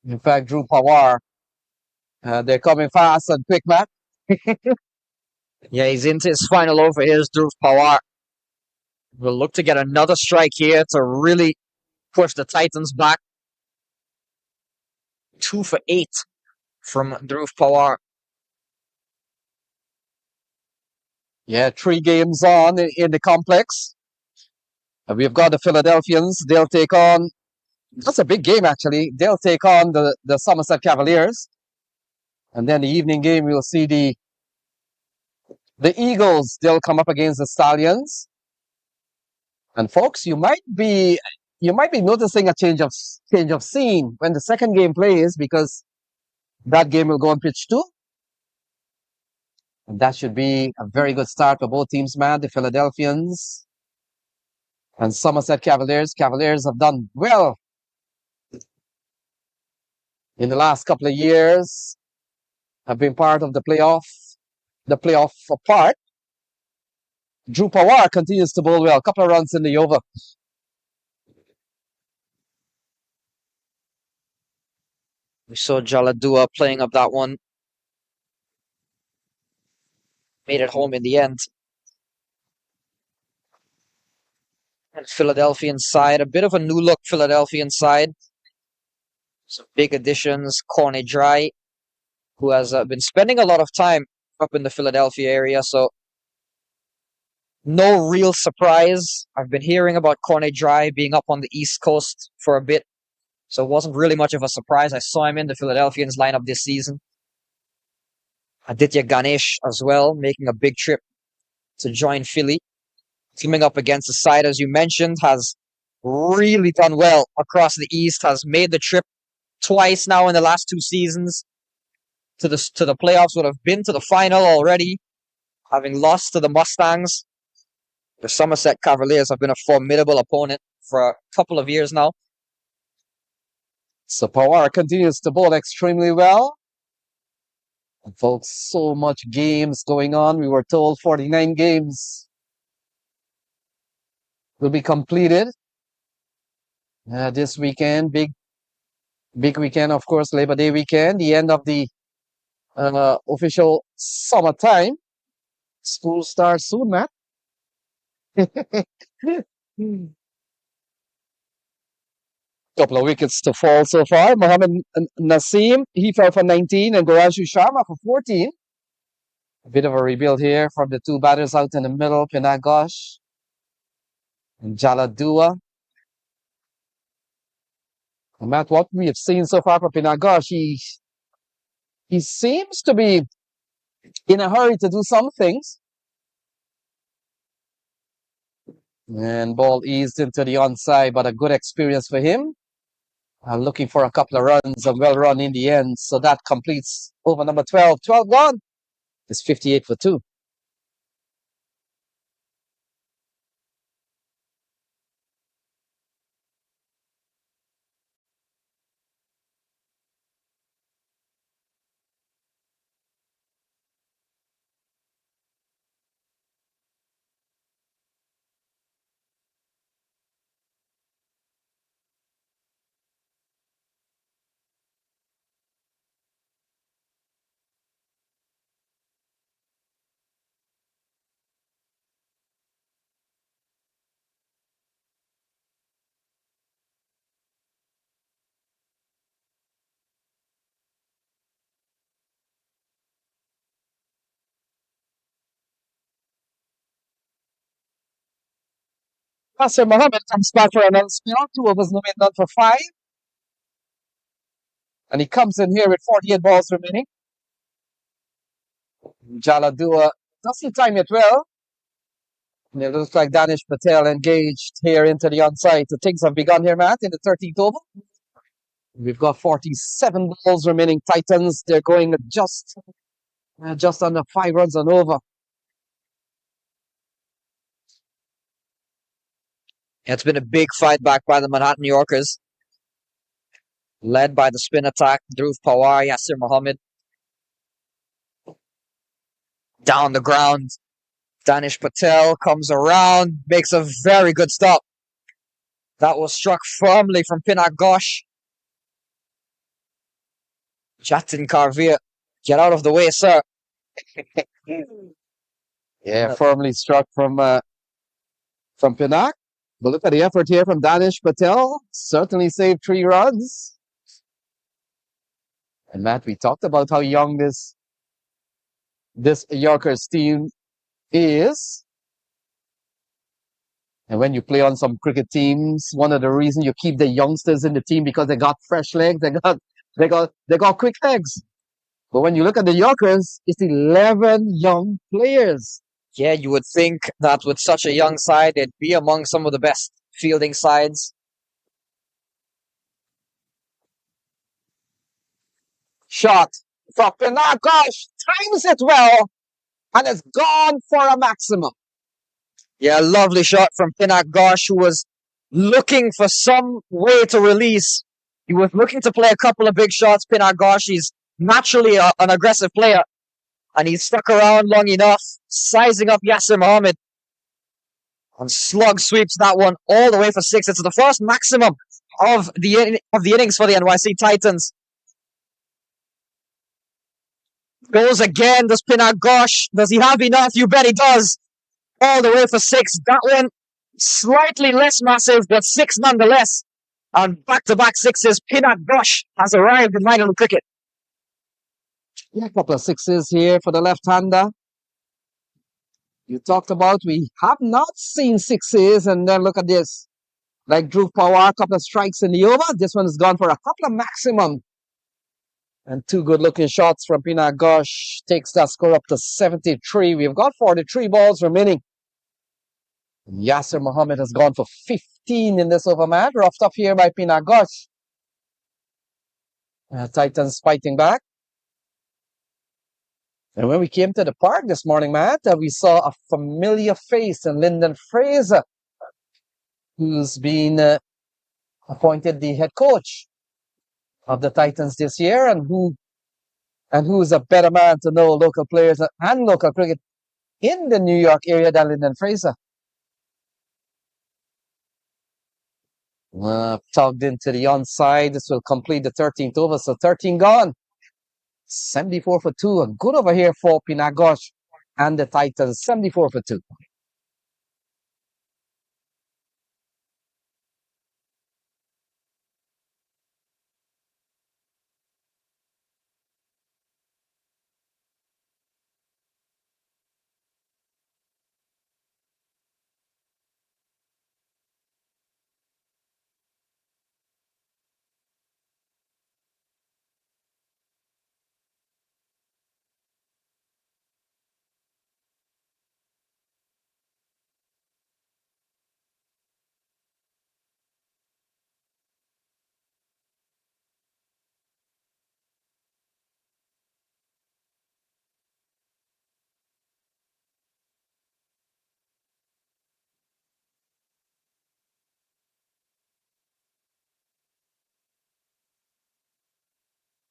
In fact, Drew Pawar, they're coming fast and quick, Matt. Yeah, he's into his final over. Here's Dhruv Pawar. We'll look to get another strike here to really push the Titans back. 2 for 8 from Dhruv Pawar. Yeah, 3 games on in the complex. We've got the Philadelphians. They'll take on, that's a big game actually. They'll take on the Somerset Cavaliers. And then the evening game, we'll see the Eagles. They'll come up against the Stallions. And folks, you might be noticing a change of scene when the second game plays, because that game will go on pitch 2. And that should be a very good start for both teams, man. The Philadelphians and Somerset Cavaliers. Cavaliers have done well in the last couple of years, have been part of the playoff part. Drew Pawar continues to bowl well. A couple of runs in the over. We saw Jaladua playing up that one. Made it home in the end. And Philadelphian side, a bit of a new look Philadelphian side. Some big additions. Corny Dry, who has been spending a lot of time up in the Philadelphia area, so no real surprise. I've been hearing about Corny Dry being up on the East Coast for a bit, so it wasn't really much of a surprise. I saw him in the Philadelphians lineup this season. Aditya Ganesh as well, making a big trip to join Philly. Teaming up against the side, as you mentioned, has really done well across the East, has made the trip twice now in the last 2 seasons to the playoffs, would have been to the final already, having lost to the Mustangs. The Somerset Cavaliers have been a formidable opponent for a couple of years now. So Pawar continues to bowl extremely well. And folks, so much games going on. We were told 49 games will be completed this weekend. Big weekend, of course, Labor Day weekend, the end of the official summertime. School starts soon, Matt. Couple of wickets to fall so far. Mohammed Nasim, he fell for 19, and Goranshu Sharma for 14. A bit of a rebuild here from the 2 batters out in the middle, Pinagosh and Jaladua. And Matt, what we have seen so far from Pinagosh, he seems to be in a hurry to do some things. And ball eased into the onside, but a good experience for him. Looking for a couple of runs and well run in the end. So that completes over number 12. 12 gone. It's 58 for 2. Pastor Mohammed comes back for another spell. 2 overs, no done for 5. And he comes in here with 48 balls remaining. Jaladua doesn't time it well. And it looks like Danish Patel engaged here into the onside. So things have begun here, Matt, in the 13th over. We've got 47 balls remaining. Titans, they're going just under 5 runs and over. It's been a big fight back by the Manhattan Yorkers, led by the spin attack, Dhruv Pawar, Yasir Mohammed. Down the ground Danish Patel comes around, makes a very good stop. That was struck firmly from Pakosh. Jatin Karvir, get out of the way, sir. Yeah, firmly struck from Pinnock. But look at the effort here from Danish Patel. Certainly saved 3 runs. And Matt, we talked about how young this Yorkers team is. And when you play on some cricket teams, one of the reasons you keep the youngsters in the team because they got fresh legs, they got quick legs. But when you look at the Yorkers, it's 11 young players. Yeah, you would think that with such a young side, they'd be among some of the best fielding sides. Shot from Pakosh, times it well, and it's gone for a maximum. Yeah, lovely shot from Pakosh, who was looking for some way to release. He was looking to play a couple of big shots. Pakosh, he's naturally an aggressive player, and he stuck around long enough, sizing up Yasir Mohammed. And slug sweeps that one all the way for 6. It's the first maximum of the innings for the NYC Titans. Goes again. Does Pakosh? Does he have enough? You bet he does. All the way for 6. That one slightly less massive, but 6 nonetheless. And back-to-back sixes. Pakosh has arrived in minor league cricket. Yeah, a couple of sixes here for the left-hander. You talked about we have not seen sixes, and then look at this. Like Dhruv Pawar, a couple of strikes in the over. This one has gone for a couple of maximum. And 2 good-looking shots from Pakosh takes that score up to 73. We've got 43 balls remaining. Yasir Mohammed has gone for 15 in this over, Matt. Roughed up here by Pakosh. Titans fighting back. And when we came to the park this morning, Matt, we saw a familiar face in Lyndon Fraser, who's been appointed the head coach of the Titans this year, and who is a better man to know local players and local cricket in the New York area than Lyndon Fraser. Tugged into the onside. This will complete the 13th over, so 13 gone. 74 for 2. A good over here for Pakosh and the Titans. 74 for 2.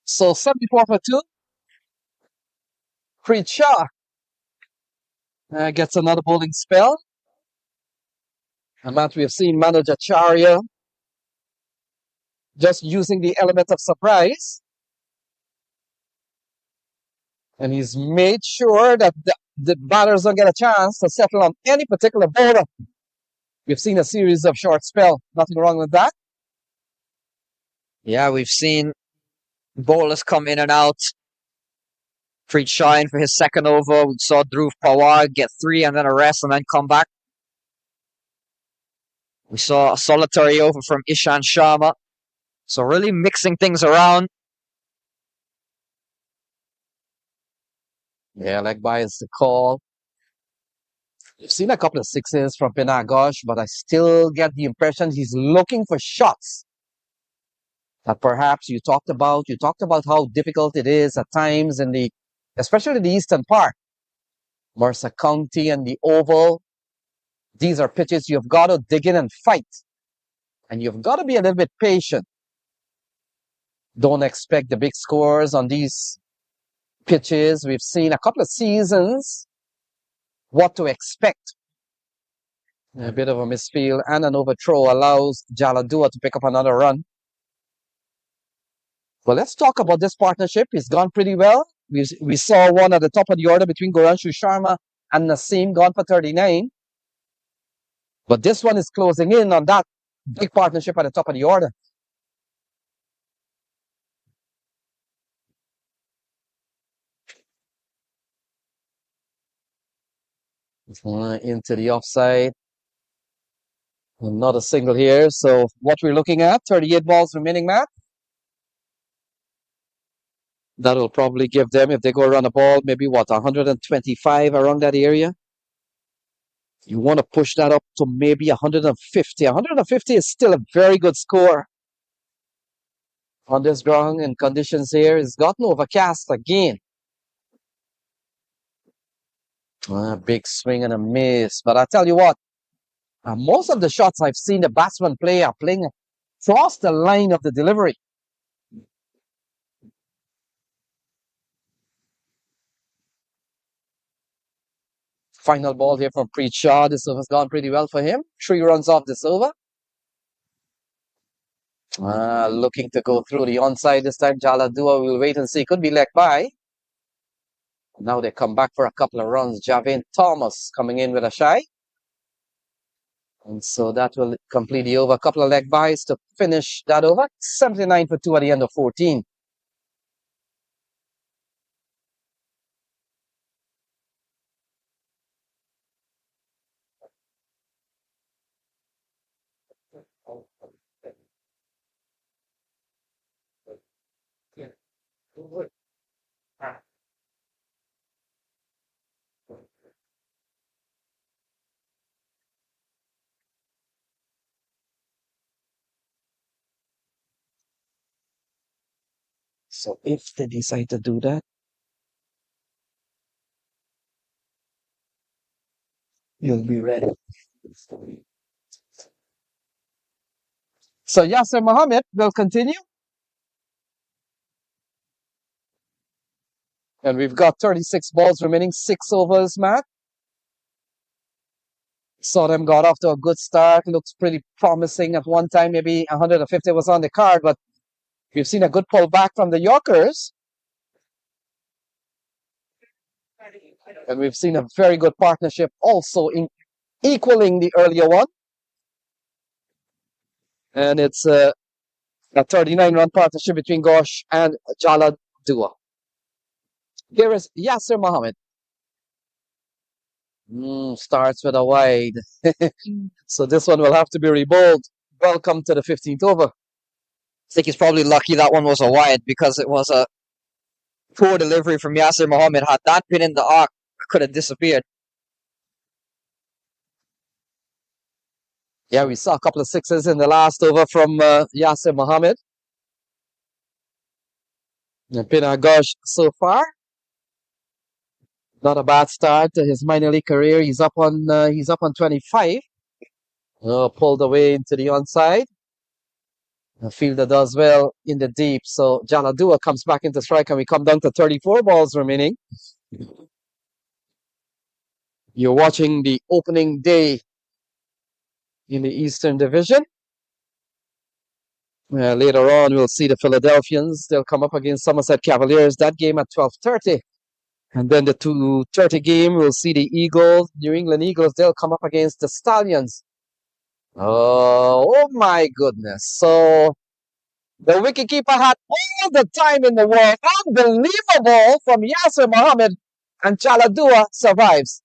So 74 for 2. Preet Shaw gets another bowling spell. And Matt, we have seen manager Charya just using the element of surprise. And he's made sure that the batters don't get a chance to settle on any particular bowler. We've seen a series of short spell. Nothing wrong with that. Yeah, we've seen bowlers come in and out. Preet Shaw in for his second over. We saw Dhruv Pawar get 3 and then a rest and then come back. We saw a solitary over from Ishan Sharma. So really mixing things around. Yeah, leg by is the call. You've seen a couple of sixes from Pakosh, but I still get the impression he's looking for shots that perhaps you talked about. You talked about how difficult it is at times especially the eastern part, Mercer County and the Oval. These are pitches you've got to dig in and fight. And you've got to be a little bit patient. Don't expect the big scores on these pitches. We've seen a couple of seasons what to expect. A bit of a misfield and an overthrow allows Jaladua to pick up another run. Well, let's talk about this partnership. It's gone pretty well. We saw one at the top of the order between Goranshu Sharma and Nasim, gone for 39. But this one is closing in on that big partnership at the top of the order. Into the offside. Not a single here. So what we're looking at, 38 balls remaining, Matt. That'll probably give them, if they go around the ball, maybe what, 125 around that area? You want to push that up to maybe 150. 150 is still a very good score. On this ground and conditions here, it's gotten overcast again. Big swing and a miss. But I tell you what, most of the shots I've seen the batsmen play are playing across the line of the delivery. Final ball here from Preet Shaw. This over has gone pretty well for him. 3 runs off this over. Looking to go through the onside this time. Jaladua will wait and see. Could be leg by. Now they come back for a couple of runs. Javin Thomas coming in with a shy. And so that will complete the over. A couple of leg buys to finish that over. 79 for 2 at the end of 14. So if they decide to do that, you'll be ready. So Yasser Mohammed will continue. And we've got 36 balls remaining, 6 overs, Matt. Saw them got off to a good start. Looks pretty promising at one time. Maybe 150 was on the card, but we've seen a good pullback from the Yorkers. And we've seen a very good partnership also in equaling the earlier one. And it's a 39-run partnership between Ghosh and Jalad Dua. Here is Yasser Mohammed. Starts with a wide. So this one will have to be rebowled. Welcome to the 15th over. I think he's probably lucky that one was a wide because it was a poor delivery from Yasser Mohammed. Had that been in the arc, it could have disappeared. Yeah, we saw a couple of sixes in the last over from Yasser Mohammed. Pina Ghosh so far. Not a bad start to his minor league career. He's up on 25. Pulled away into the onside. A fielder does well in the deep. So Jaladua comes back into strike and we come down to 34 balls remaining. You're watching the opening day in the Eastern Division. Later on, we'll see the Philadelphians. They'll come up against Somerset Cavaliers. That game at 12:30. And then the 2:30 game, we'll see the Eagles, New England Eagles. They'll come up against the Stallions. Oh my goodness. So the wicketkeeper had all the time in the world. Unbelievable from Yasser Mohammed, and Jaladua survives.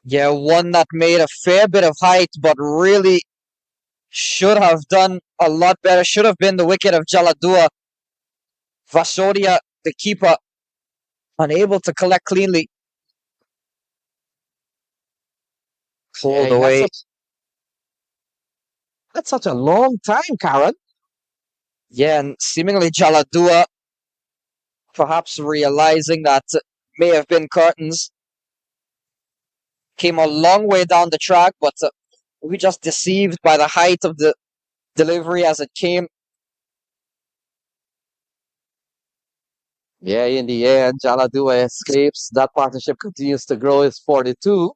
Yeah, one that made a fair bit of height, but really should have done a lot better. Should have been the wicket of Jaladua. Vasodia, the keeper, unable to collect cleanly. Pulled away. That's such a long time, Karen. Yeah, and seemingly Jaladua perhaps realizing that it may have been curtains. Came a long way down the track, but we just deceived by the height of the delivery as it came. Yeah, in the end, Jaladua escapes. That partnership continues to grow. It's 42.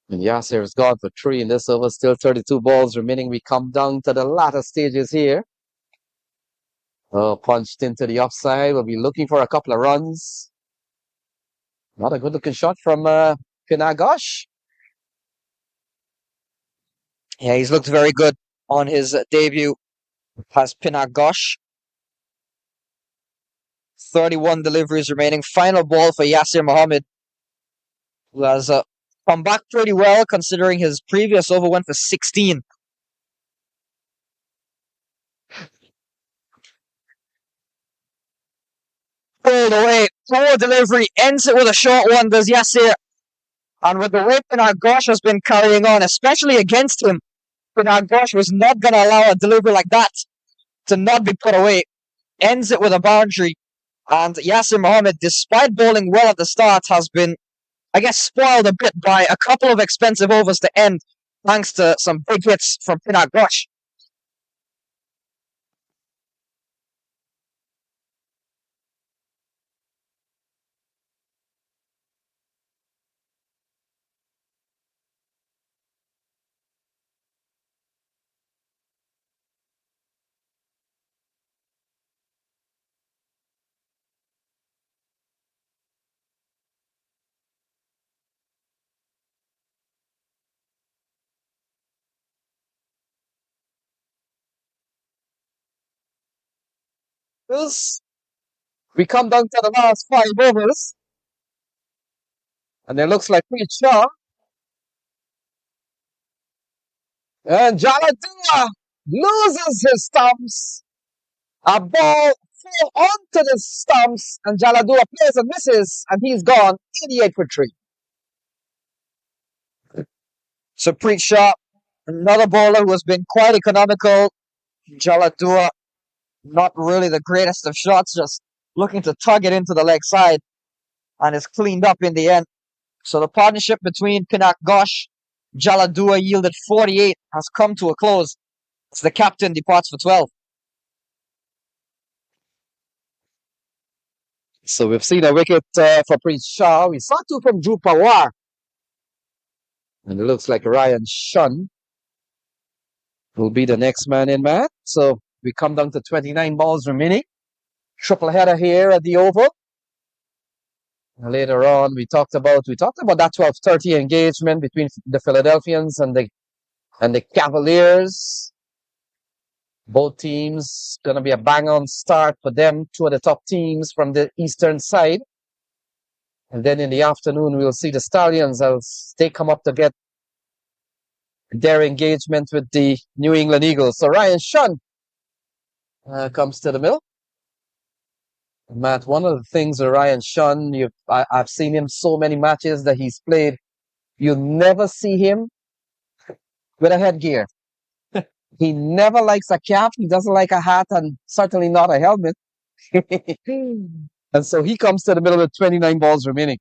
And Yasser's gone for three in this over. Still 32 balls remaining. We come down to the latter stages here. Punched into the offside. We'll be looking for a couple of runs. Not a good looking shot from Pinagosh. Yeah, he's looked very good on his debut. Has Pinagosh. 31 deliveries remaining. Final ball for Yasser Mohammed, who has come back pretty well considering his previous over went for 16. Pulled away. Poor delivery. Ends it with a short one, does Yasser. And with the way Pinagosh has been carrying on, especially against him, Pinagosh was not going to allow a delivery like that to not be put away. Ends it with a boundary. And Yasser Mohammed, despite bowling well at the start, has been, I guess, spoiled a bit by a couple of expensive overs to end, thanks to some big hits from Pinagosh. We come down to the last 5 overs. And it looks like Preet Shaw. And Jaladua loses his stumps. A ball fell onto the stumps, and Jaladua plays and misses, and he's gone 88 for three. So Preet Shaw, another bowler who has been quite economical. Jaladua, not really the greatest of shots, just looking to tug it into the leg side, and is cleaned up in the end. So the partnership between Pinak Gosh, Jaladua yielded 48, has come to a close. As the captain departs for 12. So we've seen a wicket for Preet Shaw. We saw two from Drew Pawar. And it looks like Ryan Shun will be the next man in, Matt. So we come down to 29 balls remaining. Triple header here at the Oval. Later on, we talked about that 12:30 engagement between the Philadelphians and the Cavaliers. Both teams gonna be a bang-on start for them. Two of the top teams from the eastern side. And then in the afternoon, we'll see the Stallions as they come up to get their engagement with the New England Eagles. So Ryan Shun comes to the middle. Matt, one of the things with Ryan Shun, I've seen him so many matches that he's played. You never see him with a headgear. He never likes a cap. He doesn't like a hat, and certainly not a helmet. And so he comes to the middle with 29 balls remaining.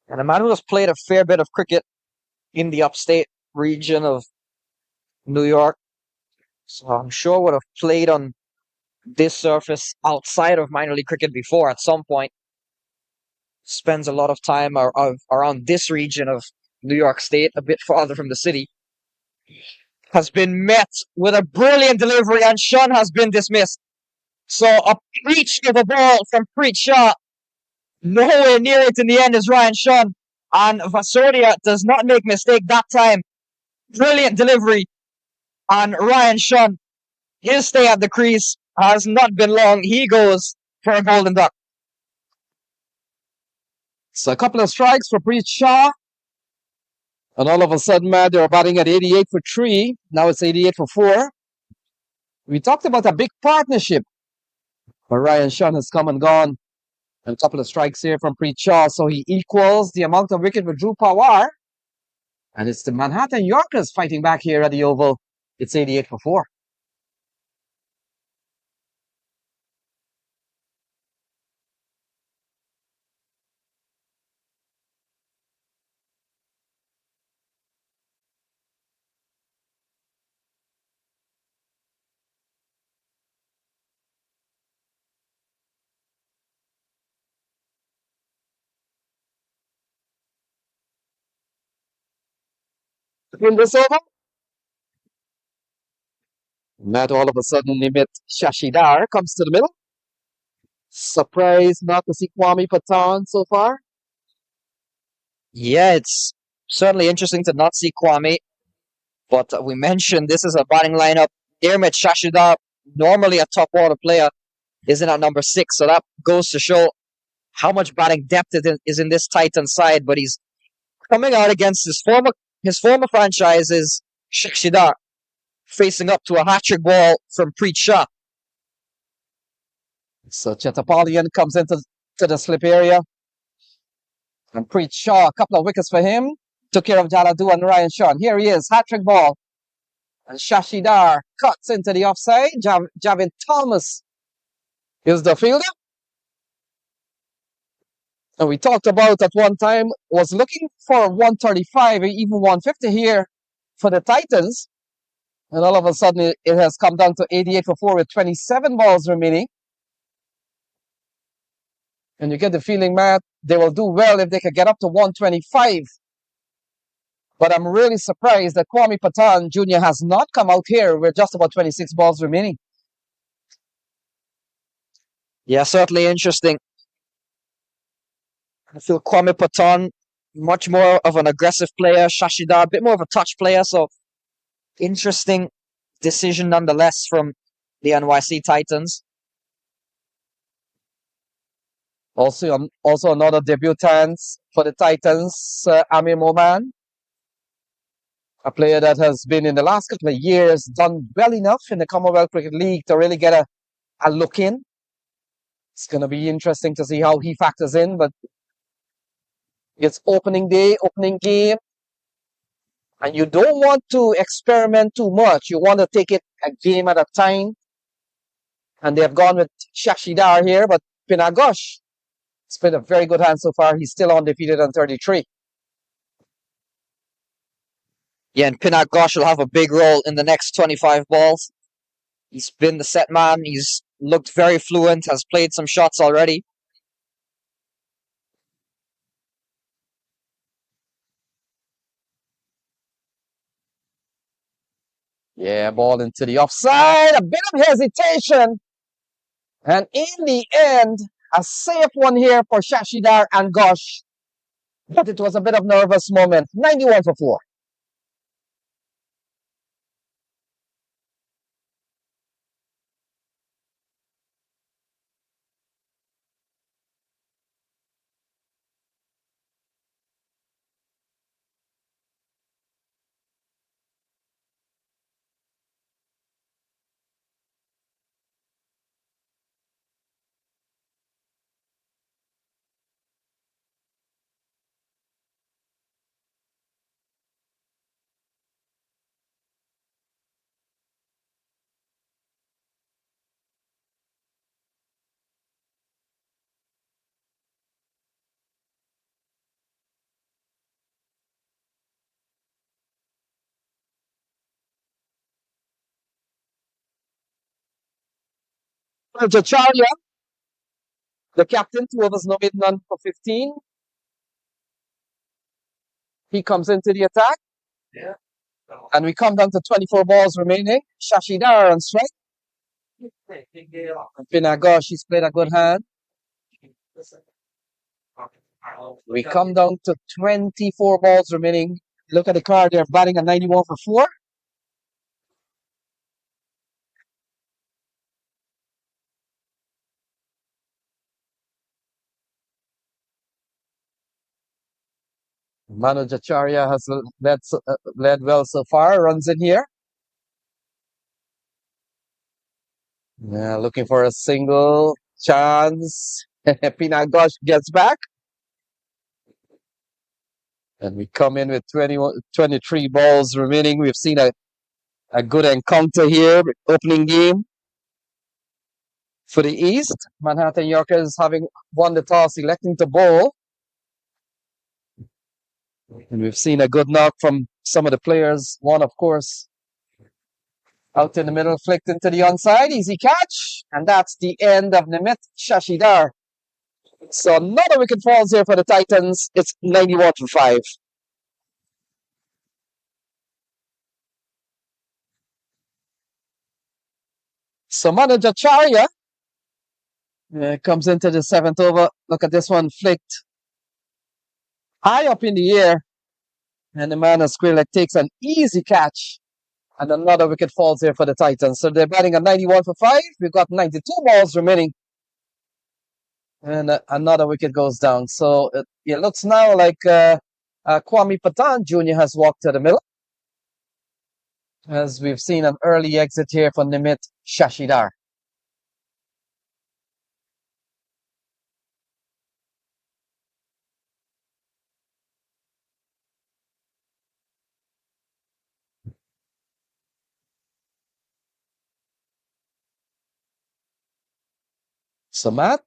And a man who has played a fair bit of cricket in the upstate region of New York. So I'm sure would have played on this surface outside of minor league cricket before at some point. Spends a lot of time around this region of New York State, a bit farther from the city. Has been met with a brilliant delivery, and Shun has been dismissed. So a breach of a ball from Preet Shaw. Nowhere near it in the end is Ryan Shun. And Vasoria does not make mistake that time. Brilliant delivery. And Ryan Shun, his stay at the crease has not been long. He goes for a golden duck. So a couple of strikes for Preet Shaw. And all of a sudden, Matt, they were batting at 88 for three. Now it's 88 for four. We talked about a big partnership. But Ryan Shun has come and gone. And a couple of strikes here from Preet Shaw. So he equals the amount of wicket with Drew Pawar. And it's the Manhattan Yorkers fighting back here at the Oval. It's 88 for four. in this over. Not all of a sudden, Nimit Shashidar comes to the middle. Surprised not to see Kwame Patan so far. Yeah, it's certainly interesting to not see Kwame, but we mentioned this is a batting lineup. Dermot Shashida, normally a top order player, isn't at number 6, so that goes to show how much batting depth it is in this Titan side. But he's coming out against his former franchise's Shashida, facing up to a hat-trick ball from Preet Shaw. So Chetapalian comes into the slip area. And Preet Shaw, a couple of wickets for him. Took care of Jaladu and Ryan Shaw. Here he is, hat-trick ball. And Shashidar cuts into the offside. Javin Thomas is the fielder. And we talked about at one time, was looking for 135 or even 150 here for the Titans. And all of a sudden, it has come down to 88 for 4 with 27 balls remaining. And you get the feeling, Matt, they will do well if they could get up to 125. But I'm really surprised that Kwame Patan Jr. has not come out here with just about 26 balls remaining. Yeah, certainly interesting. I feel Kwame Patan, much more of an aggressive player. Shashida, a bit more of a touch player. So, interesting decision nonetheless from the NYC Titans. Also another debutant for the Titans, Amir Moman. A player that has been in the last couple of years done well enough in the Commonwealth Cricket League to really get a look in. It's going to be interesting to see how he factors in, but it's opening day, opening game, and you don't want to experiment too much. You want to take it a game at a time, and they have gone with Shashidar here, but Pinagosh has played a very good hand so far. He's still undefeated on 33. Yeah, and Pinat Ghosh will have a big role in the next 25 balls. He's been the set man. He's looked very fluent, has played some shots already. Yeah, ball into the offside. A bit of hesitation. And in the end, a safe one here for Shashidar and Ghosh. But it was a bit of nervous moment. 91 for 4. Jacharya, the captain, 2 overs, no made, none for 15. He comes into the attack. Yeah. And we come down to 24 balls remaining. Shashidar on strike. Pinagosh, he's played a good hand. We come down to 24 balls remaining. Look at the card, they're batting a 91 for 4. Manu Jacharya has led well so far, runs in here. Yeah, looking for a single chance. Pinagosh gets back. And we come in with 23 balls remaining. We've seen a good encounter here, opening game for the East. Manhattan Yorkers having won the toss, electing to bowl. And we've seen a good knock from some of the players. One, of course, out in the middle, flicked into the onside. Easy catch. And that's the end of Nimit Shashidar. So another wicket falls here for the Titans. It's 91 for 5. So manager Charya comes into the seventh over. Look at this one flicked high up in the air. And the man of Skrillex takes an easy catch. And another wicket falls here for the Titans. So they're batting at 91 for 5. We've got 92 balls remaining. And another wicket goes down. So it looks now like Kwame Patan Jr. has walked to the middle. As we've seen an early exit here for Nimit Shashidar. So Matt,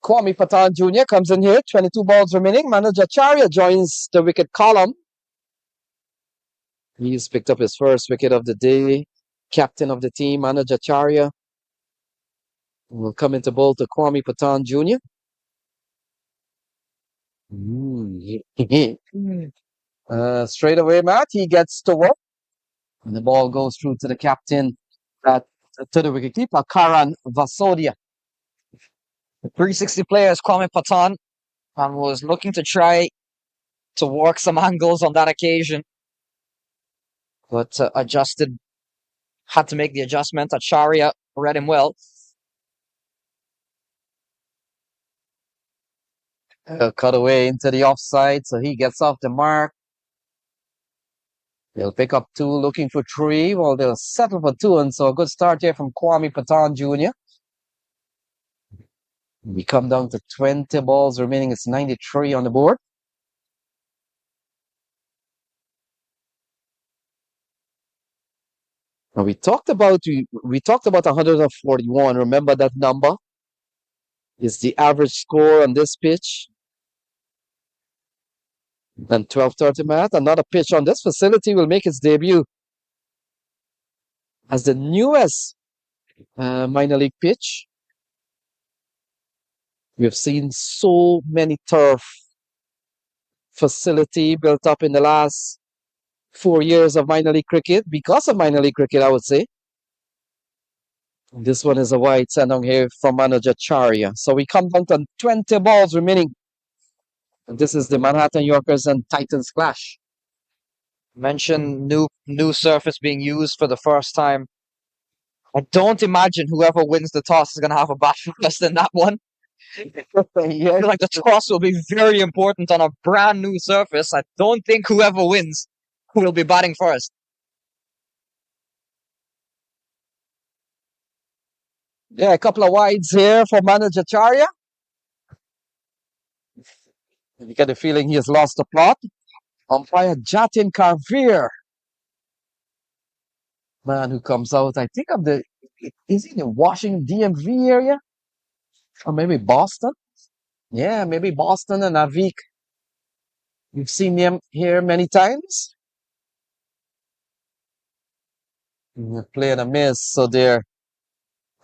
Kwame Patan Jr. comes in here, 22 balls remaining. Manager Charya joins the wicket column. He's picked up his first wicket of the day. Captain of the team, Manager Charya, will come into bowl to Kwame Patan Jr. Straight away, Matt, he gets to work. And the ball goes through to the captain, to the wicketkeeper, Karan Vasodia. The 360 player is Kwame Patan and was looking to try to work some angles on that occasion, but had to make the adjustment. Acharya read him well. Cut away into the offside, so he gets off the mark. They'll pick up 2, looking for 3. Well, they'll settle for 2, and so a good start here from Kwame Patan Jr. We come down to 20 balls remaining. It's 93 on the board. Now we talked about 141. Remember that number is the average score on this pitch. And 12:30, Matt. Another pitch on this facility will make its debut as the newest minor league pitch. We've seen so many turf facility built up in the last 4 years of minor league cricket, because of minor league cricket, I would say. This one is a wide send-on here from manager Charya. So we come down to 20 balls remaining. And this is the Manhattan Yorkers and Titans clash. Mentioned new surface being used for the first time. I don't imagine whoever wins the toss is going to have a bat first in that one. Yeah. I feel like the toss will be very important on a brand new surface. I don't think whoever wins will be batting first. Yeah, a couple of wides here for manager Charya. You get the feeling he has lost the plot. Umpire Jatin Karveer. Man who comes out, I think of is he in the Washington DMV area? Or maybe Boston? Yeah, maybe Boston and Avik. You've seen him here many times. Play and a miss, so they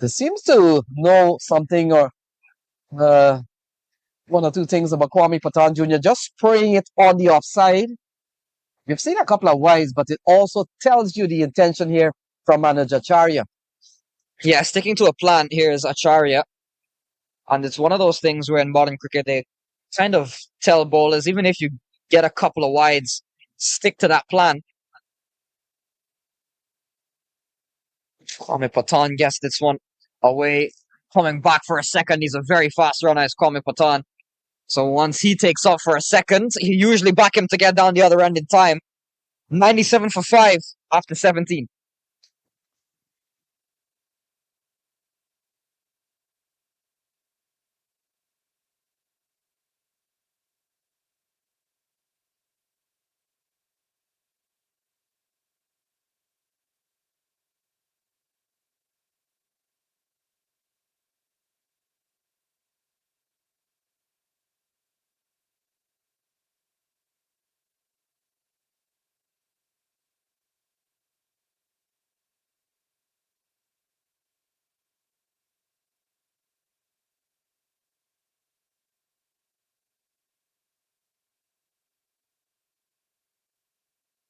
seems to know something or uh, one or two things about Kwame Patan Jr. Just spraying it on the offside. We've seen a couple of wides, but it also tells you the intention here from manager Charya. Yeah, sticking to a plan here is Acharya. And it's one of those things where in modern cricket, they kind of tell bowlers, even if you get a couple of wides, stick to that plan. Kwame Patan gets this one away. Coming back for a second. He's a very fast runner, is Kwame Patan. So once he takes off for a second, you usually back him to get down the other end in time. 97 for 5 after 17.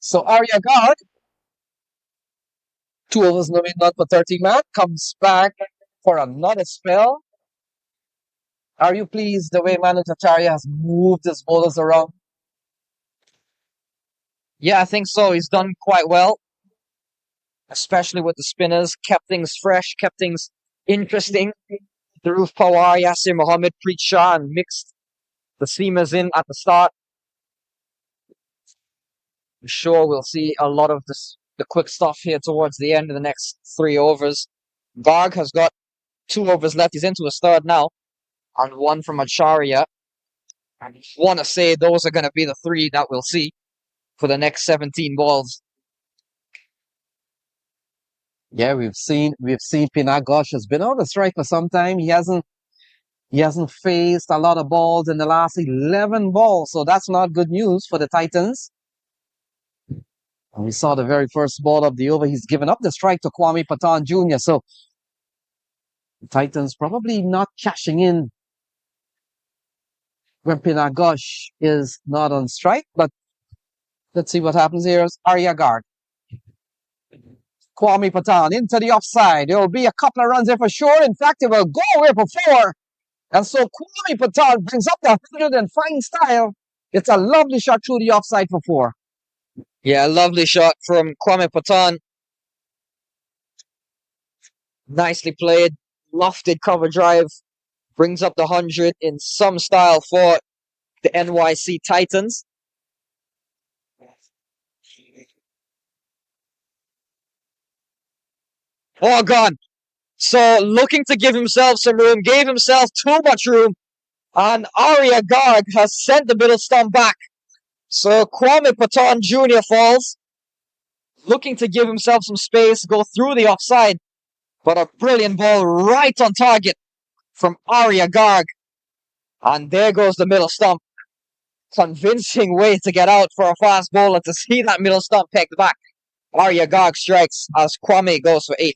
So Arya God 2 overs, no win, not for 30 man. Comes back for another spell. Are you pleased the way manager Charya has moved his bowlers around? Yeah, I think so. He's done quite well, especially with the spinners. Kept things fresh, kept things interesting. Dhruv Pawar, Yasir Mohammed, Preet Shaw, and mixed the seamers in at the start. I'm sure we'll see a lot of the quick stuff here towards the end of the next 3 overs. Garg has got 2 overs left. He's into his third now, and one from Acharya. And I want to say those are going to be the 3 that we'll see for the next 17 balls. Yeah, we've seen Pinagosh has been on the strike for some time. He hasn't faced a lot of balls in the last 11 balls, so that's not good news for the Titans. And we saw the very first ball of the over. He's given up the strike to Kwame Patan Jr. So the Titans probably not cashing in when Pinagosh is not on strike. But let's see what happens here. Arya Garg. Kwame Patan into the offside. There will be a couple of runs there for sure. In fact, it will go away for 4. And so Kwame Patan brings up the 100 in fine style. It's a lovely shot through the offside for 4. Yeah, lovely shot from Kwame Patan. Nicely played. Lofted cover drive. Brings up the 100 in some style for the NYC Titans. Oh, God. So looking to give himself some room. Gave himself too much room. And Arya Garg has sent the middle stump back. So Kwame Patan Jr. falls. Looking to give himself some space. Go through the offside. But a brilliant ball right on target from Arya Garg. And there goes the middle stump. Convincing way to get out for a fast bowler to see that middle stump pegged back. Arya Garg strikes as Kwame goes for 8.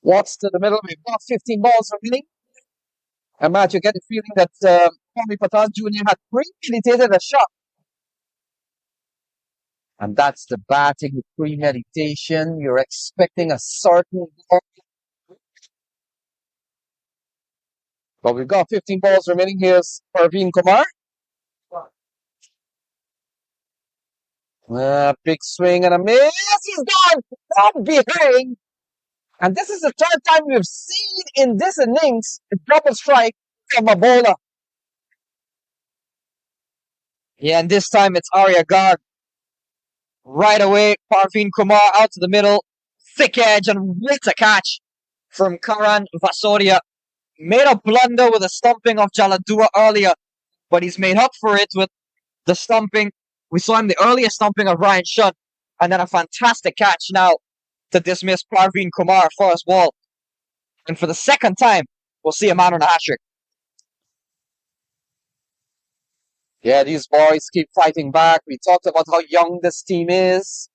Watts to the middle. We've got 15 balls remaining. And Matt, you get the feeling that Kwame Patan Jr. had premeditated a shot. And that's the batting with premeditation. You're expecting a certain ball. But we've got 15 balls remaining. Here's Parveen Kumar. Big swing and a miss. He's gone from behind. And this is the third time we've seen in this innings a double strike from a bowler. Yeah, and this time it's Arya Garg. Right away, Parveen Kumar out to the middle. Thick edge and what a catch from Karan Vasoria. Made a blunder with a stumping of Jaladua earlier, but he's made up for it with the stumping. We saw him the earlier stumping of Ryan Shutt, and then a fantastic catch now to dismiss Parveen Kumar first ball. And for the second time, we'll see a man on a hat-trick. Yeah, these boys keep fighting back. We talked about how young this team is.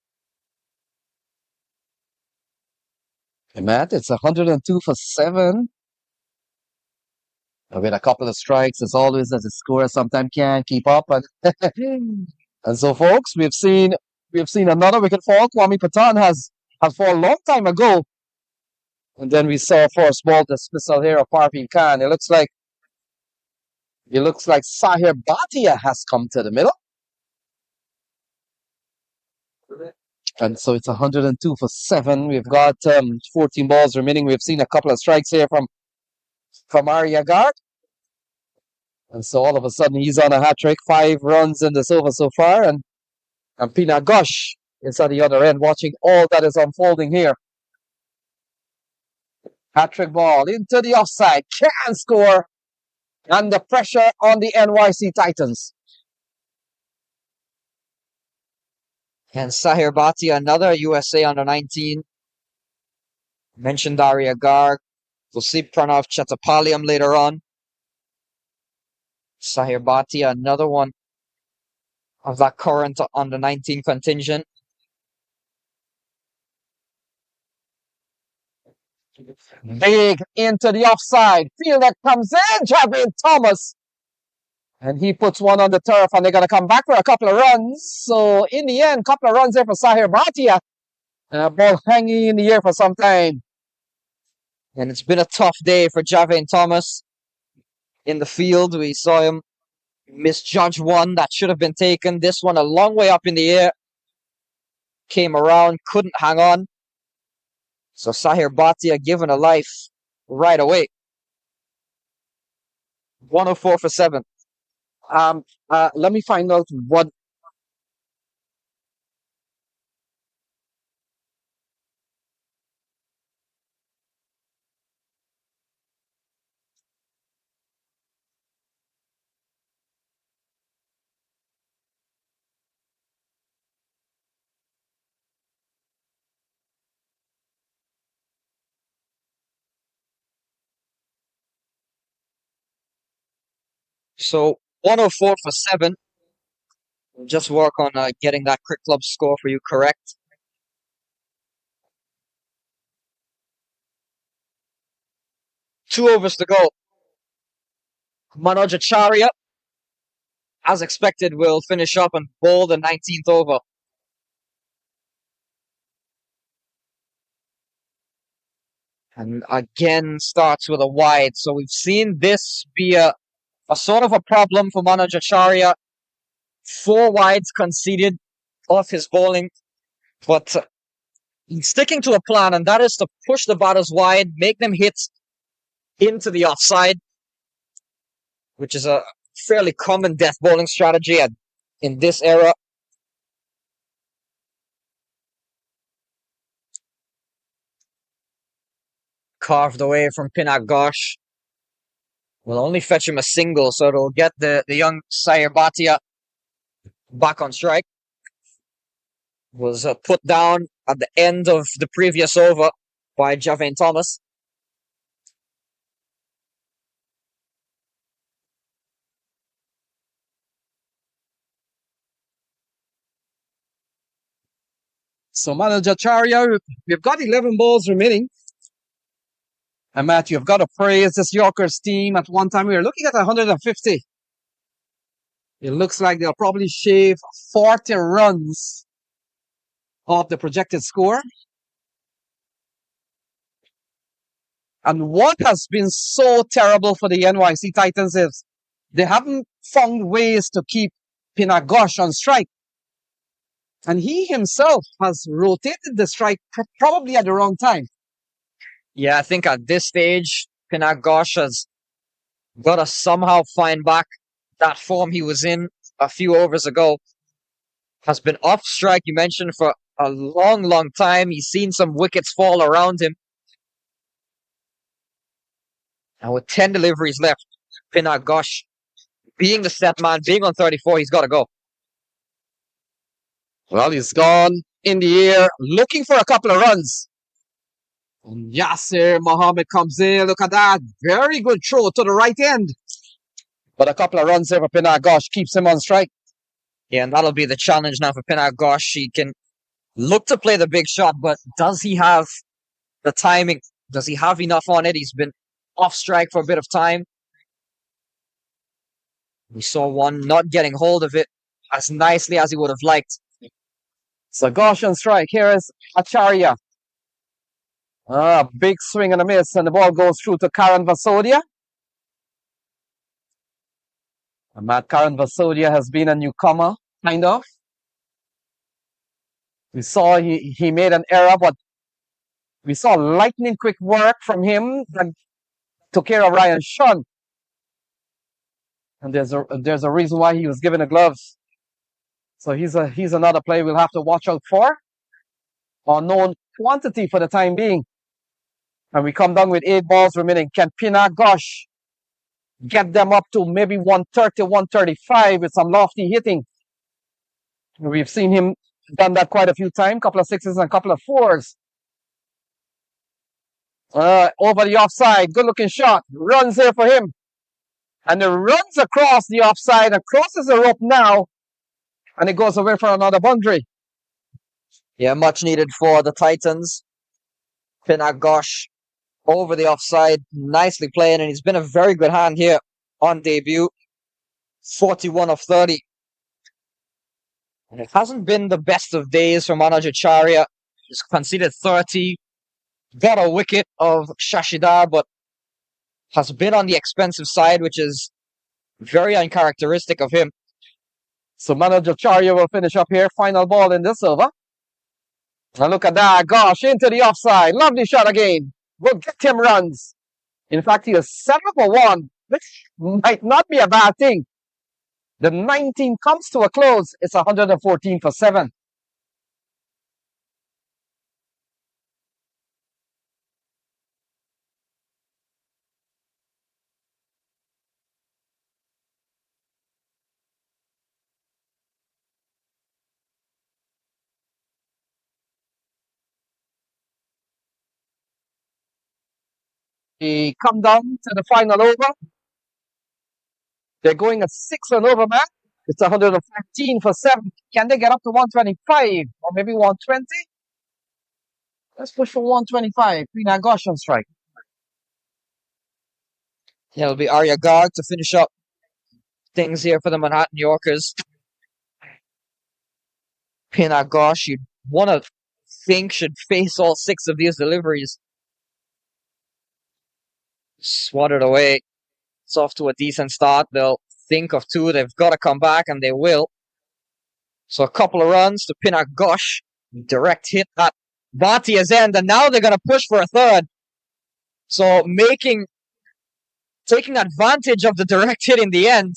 Hey, Matt, it's 102 for 7. With a couple of strikes, as always, as a scorer sometimes can't keep up. And so, folks, we've seen another wicket fall. Kwame Patan has fallen a long time ago. And then we saw first ball dismissal here of Parveen Khan. It looks like Sahir Bhatia has come to the middle. And so it's 102 for 7. We've got 14 balls remaining. We've seen a couple of strikes here from Arya Garg. And so all of a sudden he's on a hat-trick. 5 runs in this over so far. And Pinagosh is at the other end watching all that is unfolding here. Hat-trick ball into the offside. Can't score. and the pressure on the NYC Titans. And Sahir Bhatia, another USA under 19. Mentioned Arya Garg. We'll see Pranav Chattopadhyay later on. Sahir Bhatia, another one of that current under 19 contingent. Big into the offside. Fielder comes in, Javin Thomas. And he puts one on the turf, and they're going to come back for a couple of runs. So, in the end, couple of runs there for Sahir Bhatia. Ball hanging in the air for some time. And it's been a tough day for Javin Thomas in the field. We saw him misjudge one that should have been taken. This one a long way up in the air. Came around, couldn't hang on. So Sahir Bhatia given a life right away. 104 for 7. Let me find out what. So 104 for 7. Just work on getting that Cricket Club score for you correct. Two overs to go. Manoj Acharya, as expected, will finish up and bowl the 19th over. And again starts with a wide. So we've seen this be a sort of a problem for Manoj Acharya. 4 wides conceded off his bowling. But he's sticking to a plan, and that is to push the batters wide, make them hit into the offside, which is a fairly common death bowling strategy in this era. Carved away from Pinagosh. Will only fetch him a single, so it'll get the young Sahir Bhatia back on strike. Was put down at the end of the previous over by Javin Thomas. So, Manoj Acharya, we've got 11 balls remaining. And Matt, you've got to praise this Yorkers team. At one time, we were looking at 150. It looks like they'll probably shave 40 runs off the projected score. And what has been so terrible for the NYC Titans is they haven't found ways to keep Pinagosh on strike. And he himself has rotated the strike probably at the wrong time. Yeah, I think at this stage, Pinagosh has got to somehow find back that form he was in a few overs ago. Has been off strike, you mentioned, for a long, long time. He's seen some wickets fall around him. And with 10 deliveries left, Pinagosh, being the set man, being on 34, he's got to go. Well, he's gone in the air, looking for a couple of runs. And Yasir Mohammed comes in. Look at that. Very good throw to the right end. But a couple of runs there for Pinagosh keeps him on strike. Yeah, and that'll be the challenge now for Pinagosh. He can look to play the big shot, but does he have the timing? Does he have enough on it? He's been off strike for a bit of time. We saw one not getting hold of it as nicely as he would have liked. So Gosh on strike. Here is Acharya. Big swing and a miss, and the ball goes through to Karan Vasodia. And Matt, Karan Vasodia has been a newcomer, kind of. We saw he made an error, but we saw lightning quick work from him that took care of Ryan Shun. And there's a reason why he was given the gloves. So he's another player we'll have to watch out for. Unknown quantity for the time being. And we come down with 8 balls remaining. Can Pinagosh get them up to maybe 130, 135 with some lofty hitting. We've seen him done that quite a few times, couple of sixes and a couple of fours. Over the offside, good looking shot. Runs there for him. And it runs across the offside and crosses the rope now. And it goes away for another boundary. Yeah, much needed for the Titans. Pakosh over the offside, nicely playing, and he's been a very good hand here on debut. 41 of 30. And it hasn't been the best of days for Manajacharya. He's conceded 30, got a wicket of Shashidar, but has been on the expensive side, which is very uncharacteristic of him. So Manajacharya will finish up here. Final ball in this over. And look at that. Gosh, into the offside. Lovely shot again. Will get him runs. In fact, he is 7 for 1, which might not be a bad thing. The 19 comes to a close. It's 114 for 7. He come down to the final over. They're going at 6 and over, man. It's 114 for 7. Can they get up to 125 or maybe 120? Let's push for 125. Pakosh on strike. Yeah, it'll be Arya Garg to finish up things here for the Manhattan Yorkers. Pakosh, you'd want to think, should face all 6 of these deliveries. Swatted away. It's off to a decent start. They'll think of 2. They've got to come back, and they will. So a couple of runs to Pakosh. Direct hit at Bhatia's end, and now they're going to push for a 3rd. So taking advantage of the direct hit in the end.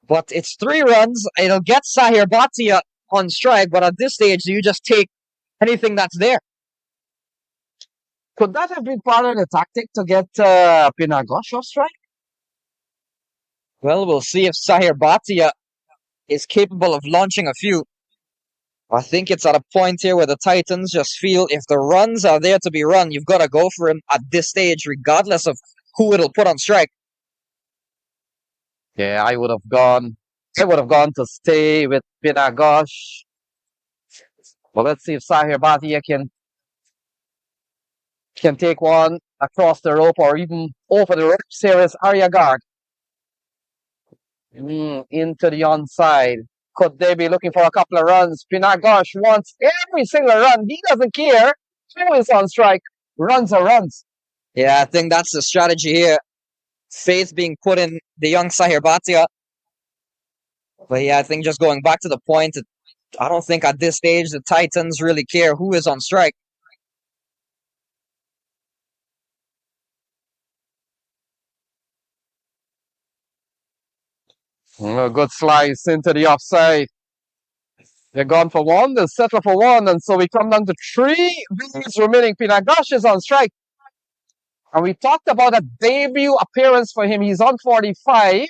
But it's 3 runs. It'll get Sahir Bhatia on strike, but at this stage, you just take anything that's there. Could that have been part of the tactic to get Pakosh off strike? Well, we'll see if Sahir Bhatia is capable of launching a few. I think it's at a point here where the Titans just feel if the runs are there to be run, you've got to go for him at this stage, regardless of who it'll put on strike. Yeah, I would have gone to stay with Pakosh. Well, let's see if Sahir Bhatia can take one across the rope or even over the ropes. Here is Arya Garg. Into the onside. Could they be looking for a couple of runs? Pakosh wants every single run. He doesn't care who is on strike. Runs are runs. Yeah, I think that's the strategy here. Faith being put in the young Sahir Bhatia. But yeah, I think just going back to the point, I don't think at this stage the Titans really care who is on strike. A good slice into the offside. They're gone for 1. They'll settle for 1. And so we come down to 3 balls remaining. Pakosh is on strike. And we talked about a debut appearance for him. He's on 45.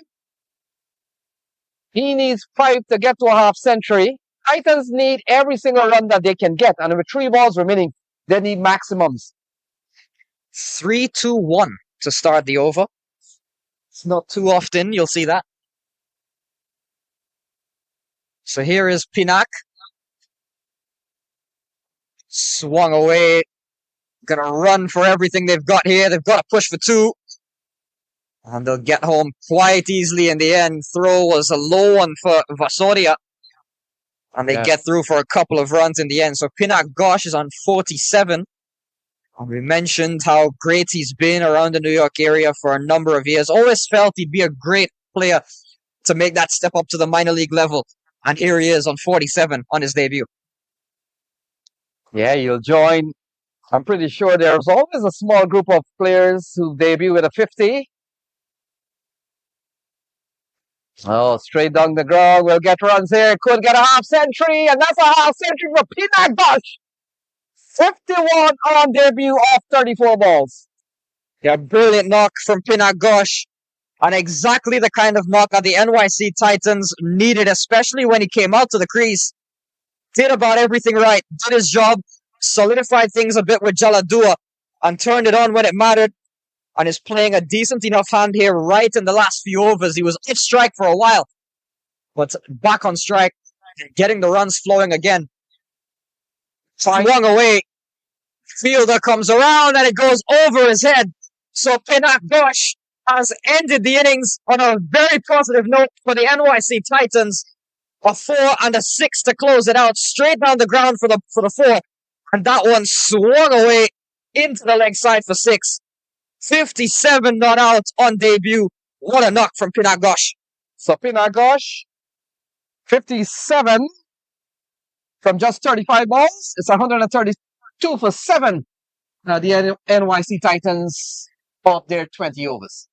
He needs 5 to get to a half century. Titans need every single run that they can get. And with 3 balls remaining, they need maximums. 3-2-1 to start the over. It's not too often you'll see that. So here is Pinak. Swung away. Gonna run for everything they've got here. They've got to push for 2. And they'll get home quite easily in the end. Throw was a low one for Vasoria. And they get through for a couple of runs in the end. So Pakosh is on 47. And we mentioned how great he's been around the New York area for a number of years. Always felt he'd be a great player to make that step up to the minor league level. And here he is on 47 on his debut. Yeah, you'll join. I'm pretty sure there's always a small group of players who debut with a 50. Oh, straight down the ground. We'll get runs here. Could get a half century. And that's a half century for Pakosh. 51 on debut off 34 balls. Yeah, brilliant knock from Pakosh. And exactly the kind of knock that the NYC Titans needed, especially when he came out to the crease. Did about everything right, did his job, solidified things a bit with Jaladua, and turned it on when it mattered, and is playing a decent enough hand here right in the last few overs. He was off strike for a while, but back on strike, getting the runs flowing again. Swung away. Fielder comes around and it goes over his head. So Pakosh has ended the innings on a very positive note for the NYC Titans. A 4 and a 6 to close it out, straight down the ground for the 4. And that one swung away into the leg side for 6. 57 not out on debut. What a knock from Pakosh. So Pakosh, 57 from just 35 balls. It's 132 for 7. The NYC Titans of their 20 overs.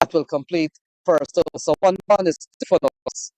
That will complete first over. So 1-1 is for us.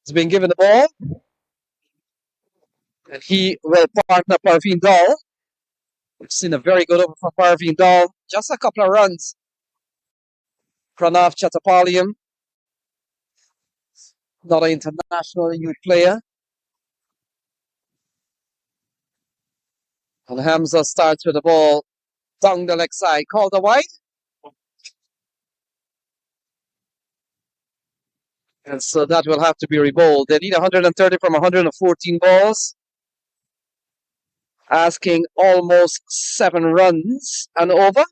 He's been given the ball, and he will partner Parveen Dahl. We've seen a very good over from Parveen Dahl. Just a couple of runs. Pranav Chattopadhyay, not an international youth player. And Hamza starts with the ball down the leg side. Called a wide. And so that will have to be rebowled. They need 130 from 114 balls. Asking almost 7 runs and over.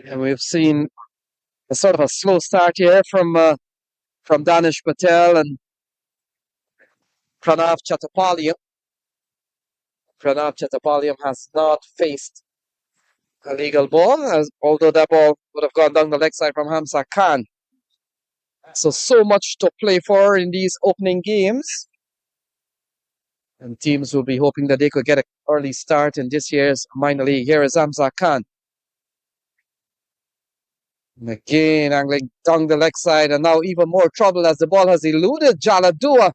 And we've seen a sort of a slow start here from Danish Patel and Pranav Chattopadhyay. Pranav Chattopadhyay has not faced a legal ball, although that ball would have gone down the leg side from Hamza Khan. So much to play for in these opening games. And teams will be hoping that they could get an early start in this year's minor league. Here is Hamza Khan. And again, angling down the leg side, and now even more trouble as the ball has eluded Jaladua.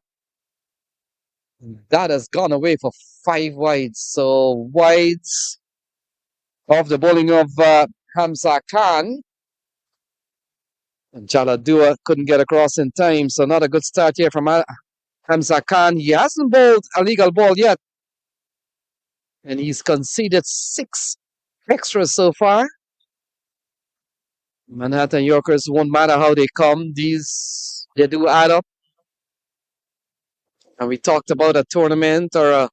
That has gone away for 5 wides. So wides of the bowling of Hamza Khan. And Jaladua couldn't get across in time, so not a good start here from Hamza Khan. He hasn't bowled a legal ball yet. And he's conceded 6 extras so far. Manhattan Yorkers, won't matter how they come, they do add up. And we talked about a tournament or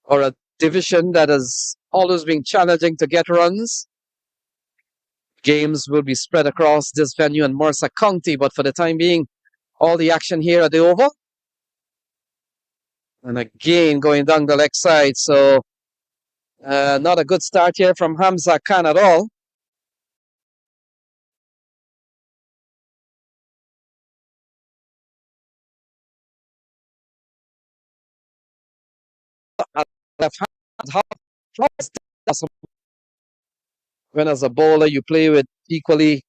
a division that has always been challenging to get runs. Games will be spread across this venue in Mercer County, but for the time being, all the action here at the Oval. And again, going down the leg side, so not a good start here from Hamza Khan at all. Left hand, when as a bowler you play with equally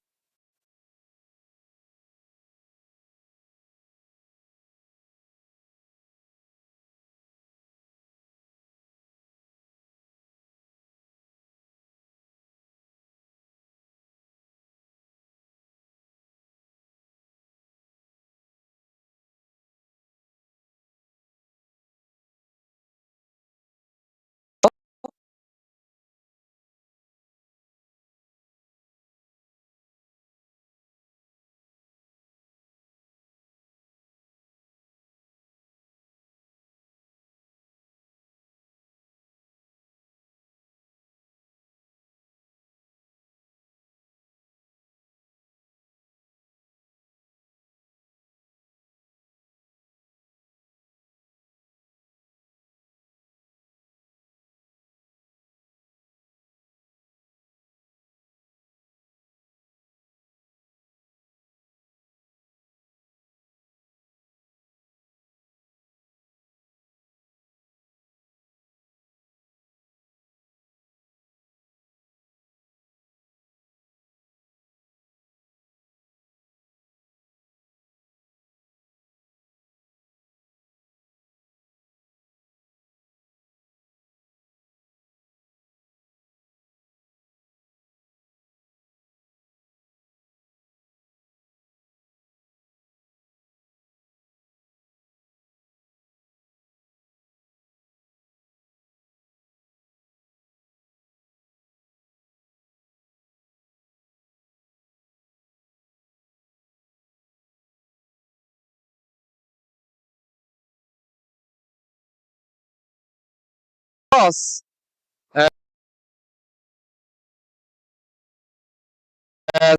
toss. And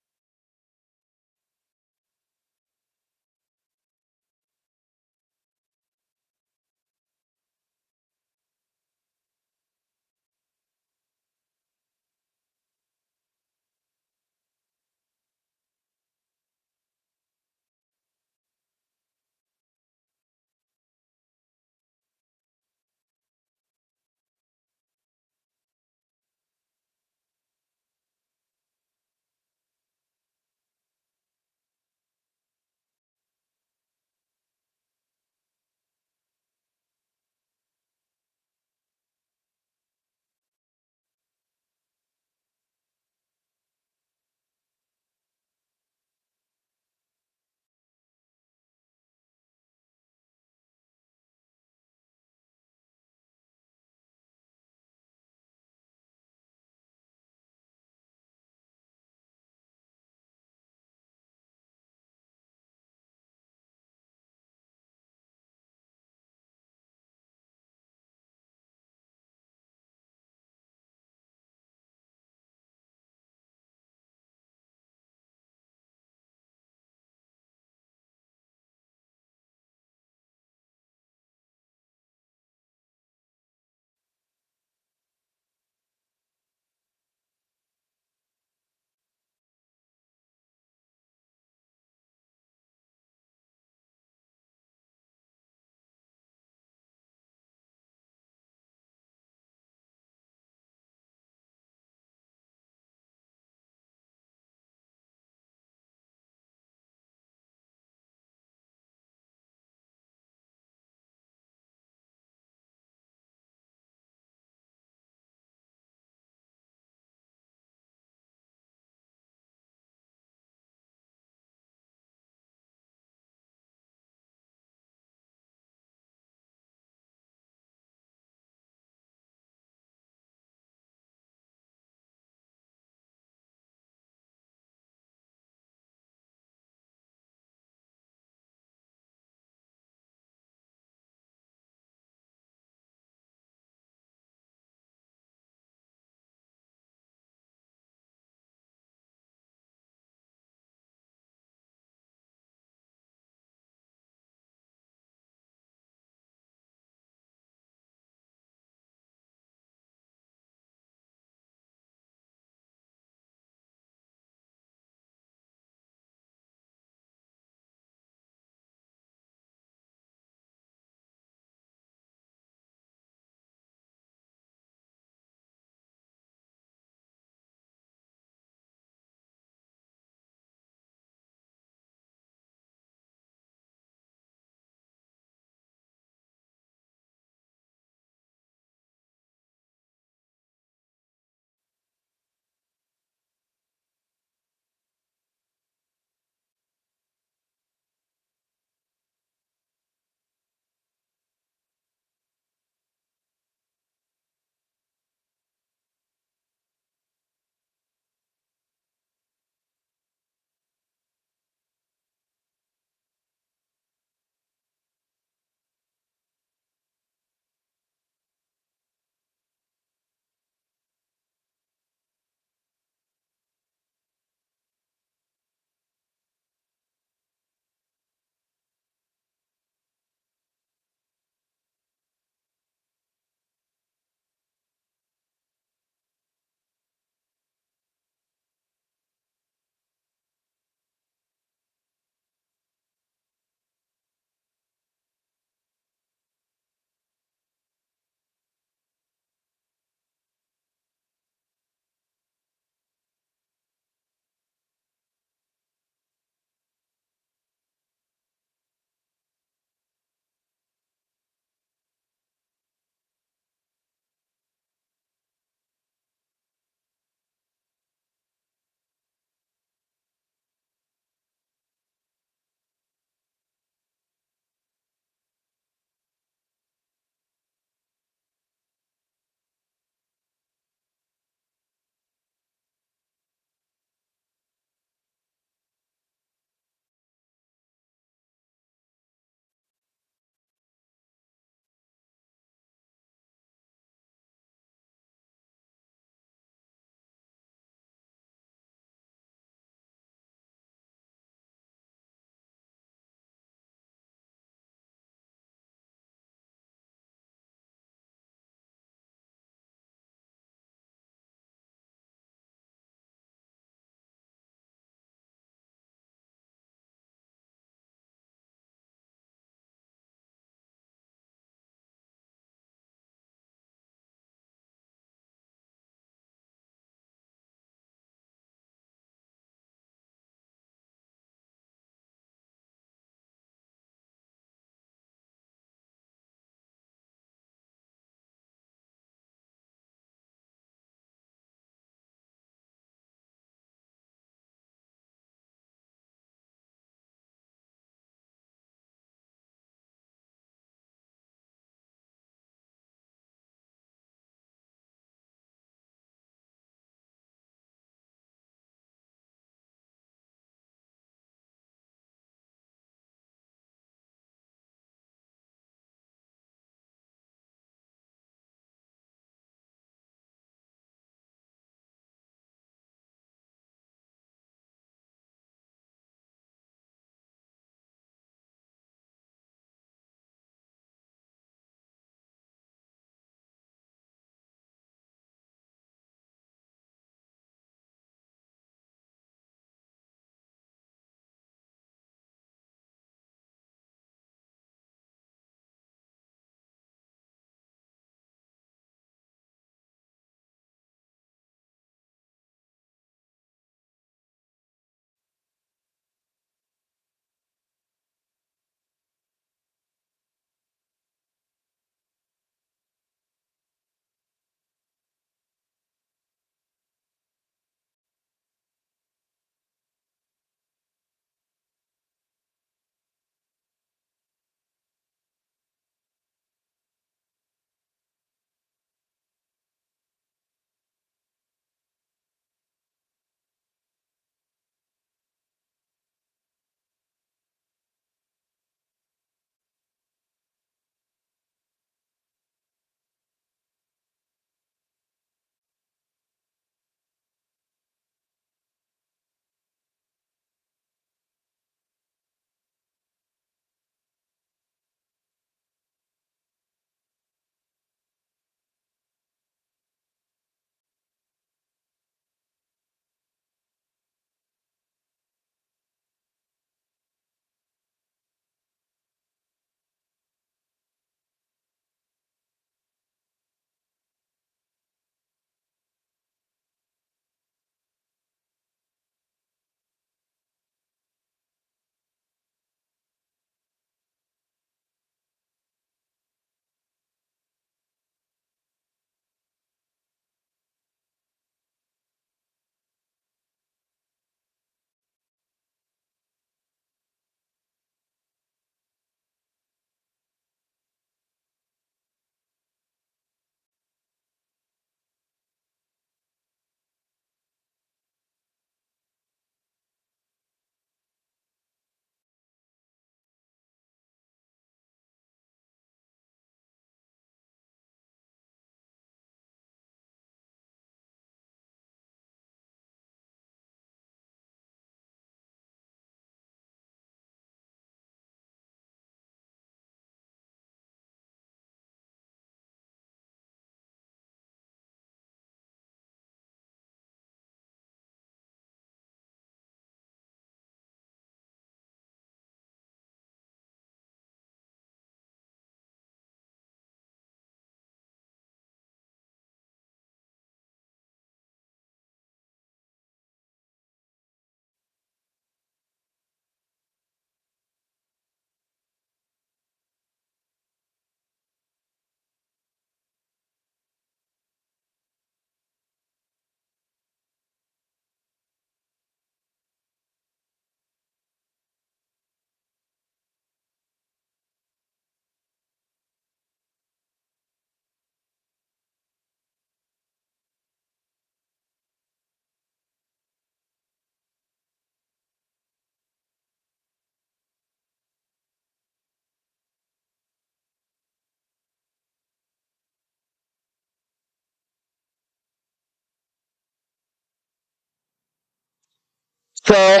So,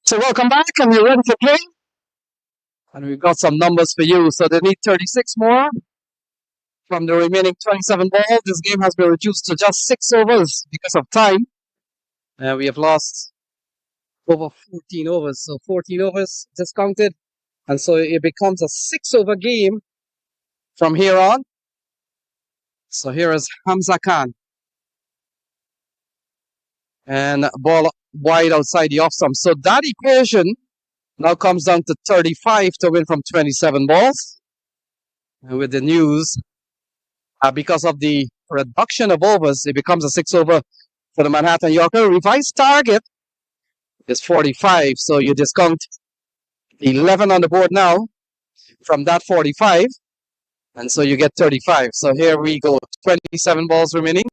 so welcome back, and we're ready to play. And we've got some numbers for you. So they need 36 more from the remaining 27 balls. This game has been reduced to just 6 overs because of time. We have lost over 14 overs. So 14 overs discounted. And so it becomes a 6 over game from here on. So here is Hamza Khan. And ball wide outside the off stump. So that equation now comes down to 35 to win from 27 balls. And with the news, because of the reduction of overs, it becomes a 6 over for the Manhattan Yorker. Revised target is 45. So you discount 11 on the board now from that 45. And so you get 35. So here we go. 27 balls remaining.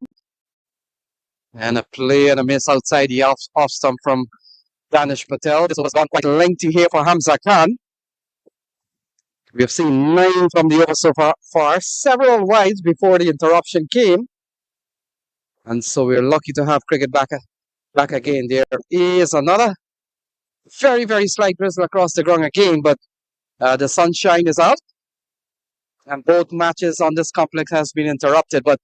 And a play and a miss outside the off stump from Danish Patel. This was gone quite lengthy here for Hamza Khan. We have seen 9 from the over so far, several wides before the interruption came. And so we're lucky to have cricket back again. There is another very, very slight drizzle across the ground again, but the sunshine is out. And both matches on this complex has been interrupted. But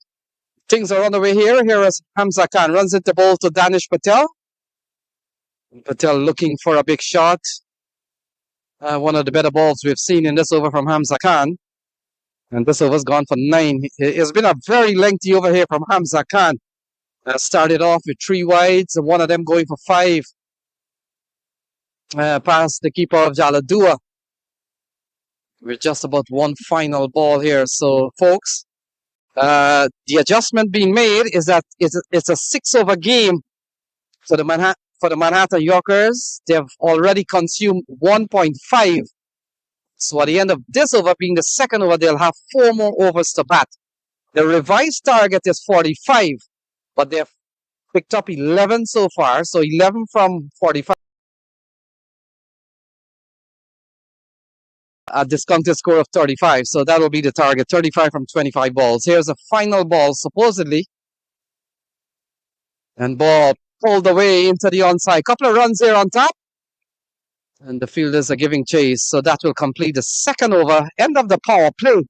things are on the way here. Here is Hamza Khan. Runs into ball to Danish Patel. Patel looking for a big shot. One of the better balls we've seen in this over from Hamza Khan. And this over's gone for 9. It's been a very lengthy over here from Hamza Khan. Started off with 3 wides, and one of them going for 5. Past the keeper of Jaladua. We're just about one final ball here. So, folks, the adjustment being made is that it's a 6-over game for the Manhattan Yorkers. They've already consumed 1.5. So at the end of this over being the second over, they'll have 4 more overs to bat. The revised target is 45, but they've picked up 11 so far. So 11 from 45. A discounted score of 35. So that will be the target, 35 from 25 balls. Here's a final ball, supposedly. And ball pulled away into the onside. Couple of runs there on top. And the fielders are giving chase. So that will complete the second over. End of the power play.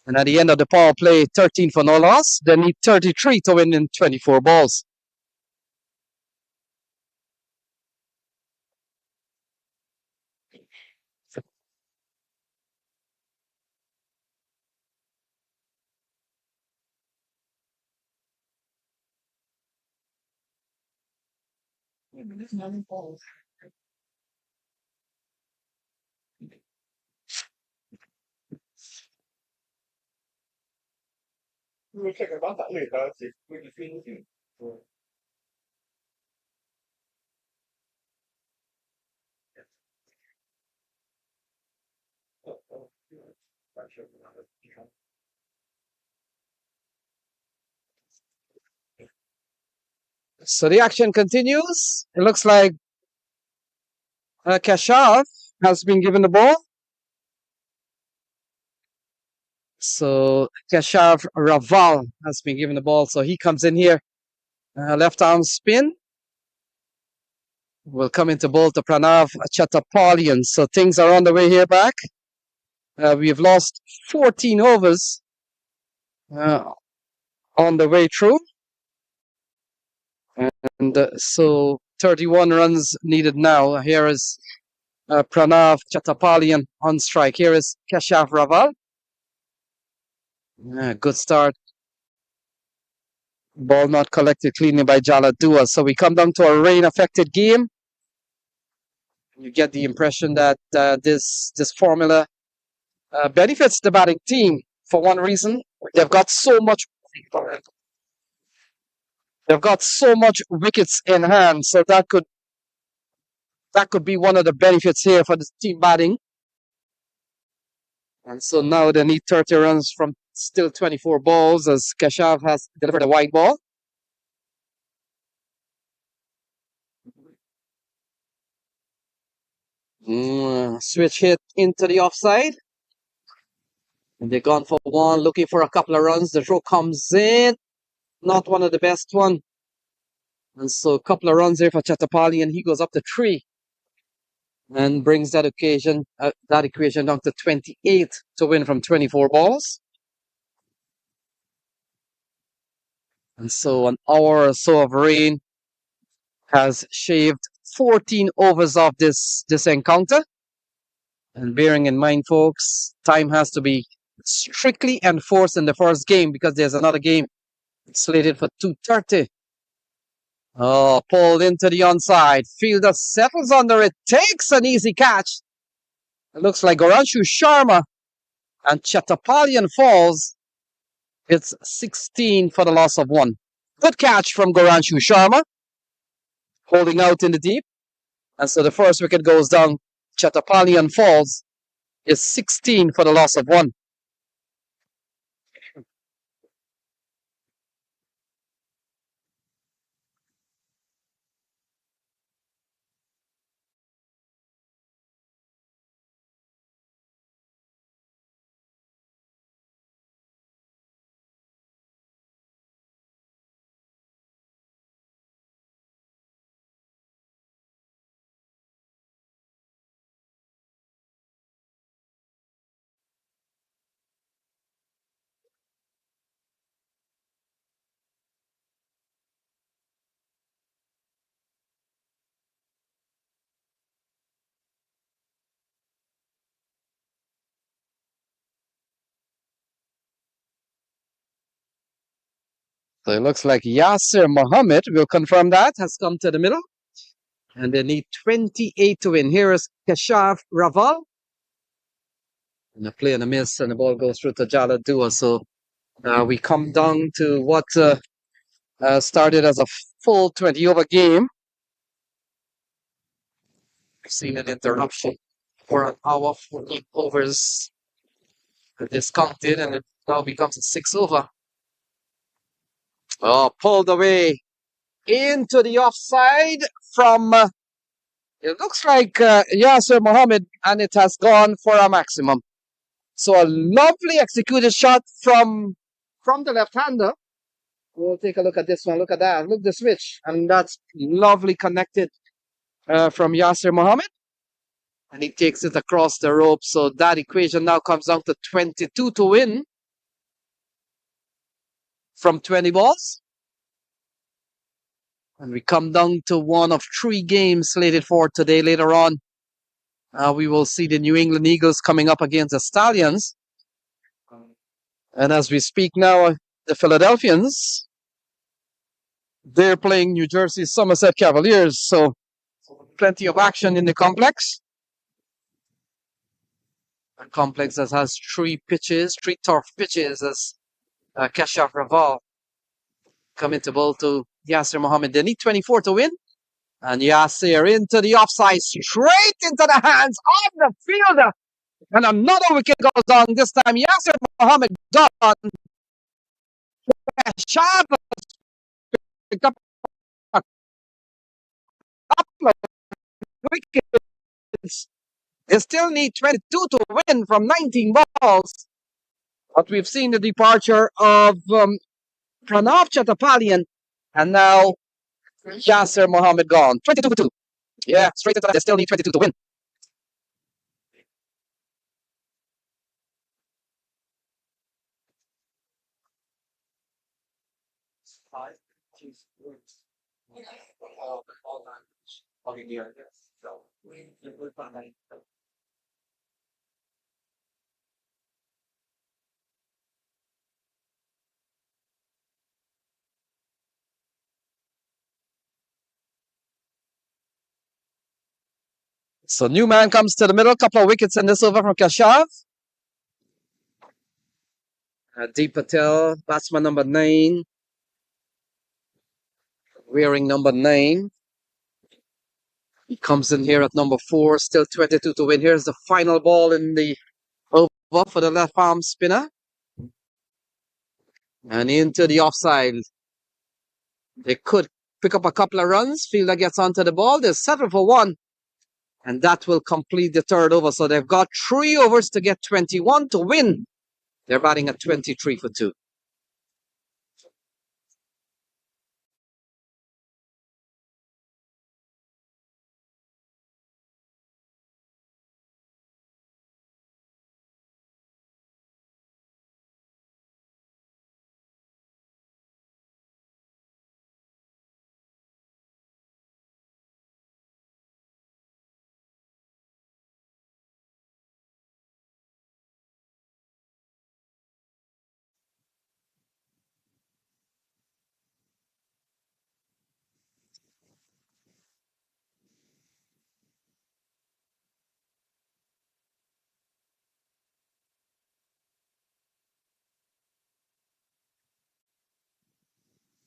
And at the end of the power play, 13 for no loss. They need 33 to win in 24 balls. So the action continues. It looks like Kashav has been given the ball. So Kashav Raval has been given the ball. So he comes in here. Left arm spin. Will come into ball to Pranav Chatapalian. So things are on the way here back. We have lost 14 overs on the way through. And so 31 runs needed now. Here is Pranav Chatapalian on strike. Here is Kashav Raval. Good start. Ball not collected cleanly by Jaladua. So we come down to a rain-affected game. You get the impression that this formula benefits the batting team for one reason. They've got so much wickets in hand, so that could be one of the benefits here for the team batting. And so now they need 30 runs from still 24 balls as Kashav has delivered a wide ball. Switch hit into the offside. And they're gone for 1, looking for a couple of runs. The throw comes in. Not one of the best one. And so a couple of runs there for Chattapali, and he goes up to 3 and brings that equation down to 28 to win from 24 balls. And so an hour or so of rain has shaved 14 overs off this encounter. And bearing in mind, folks, time has to be strictly enforced in the first game because there's another game slated for 2:30. Oh, pulled into the onside. Fielder settles under it, takes an easy catch. It looks like Goranshu Sharma and Chattapalian falls. It's 16 for the loss of 1. Good catch from Goranshu Sharma, holding out in the deep. And so the first wicket goes down. Chattapalian falls. Is 16 for the loss of 1. So it looks like Yasir Mohammed, we'll confirm that, has come to the middle. And they need 28 to win. Here is Keshaf Raval. And a play and a miss, and the ball goes through to Jala Dua. So we come down to what started as a full 20-over game. We've seen an interruption for an hour, 14 overs discounted, and it now becomes a 6-over. Oh, pulled away into the offside from, it looks like Yasir Mohammed, and it has gone for a maximum. So a lovely executed shot from the left-hander. We'll take a look at this one. Look at that. Look the switch. And that's lovely connected from Yasir Mohammed. And he takes it across the rope. So that equation now comes down to 22 to win from 20 balls. And we come down to one of 3 games slated for today. Later on, we will see the New England Eagles coming up against the Stallions. And as we speak now, the Philadelphians, they're playing New Jersey Somerset Cavaliers. So plenty of action in the complex. A complex that has 3 turf pitches as Keshaf Raval come into bowl to Yasir Mohammed. They need 24 to win. And Yasir into the offside, straight into the hands of the fielder. And another wicket goes down. This time Yasir Mohammed gone. Keshaf picked up a couple of wickets. They still need 22 to win from 19 balls. But we've seen the departure of Pranav Chattapalian, and now Yasir Mohammed gone. 22 for 2. Yeah, straight into that. They still need 22 to win. So new man comes to the middle. Couple of wickets in this over from Kashav. Deep Patel, batsman number 9. Wearing number 9. He comes in here at number 4. Still 22 to win. Here's the final ball in the over for the left arm spinner. And into the offside. They could pick up a couple of runs. Fielder gets onto the ball. They settle for 1. And that will complete the 3rd over. So they've got 3 overs to get 21 to win. They're batting at 23 for 2.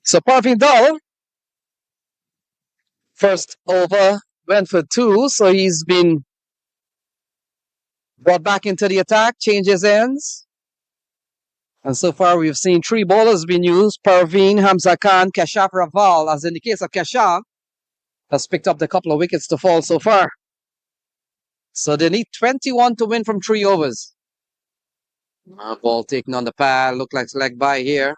So Parvin Dal, first over, went for two. So he's been brought back into the attack, changes ends. And so far, we've seen three bowlers being used: Parveen, Hamza Khan, Kashaf, Raval. As in the case of Kashaf, has picked up the couple of wickets to fall so far. So they need 21 to win from 3 overs. Ball taken on the pad. Look like leg by here.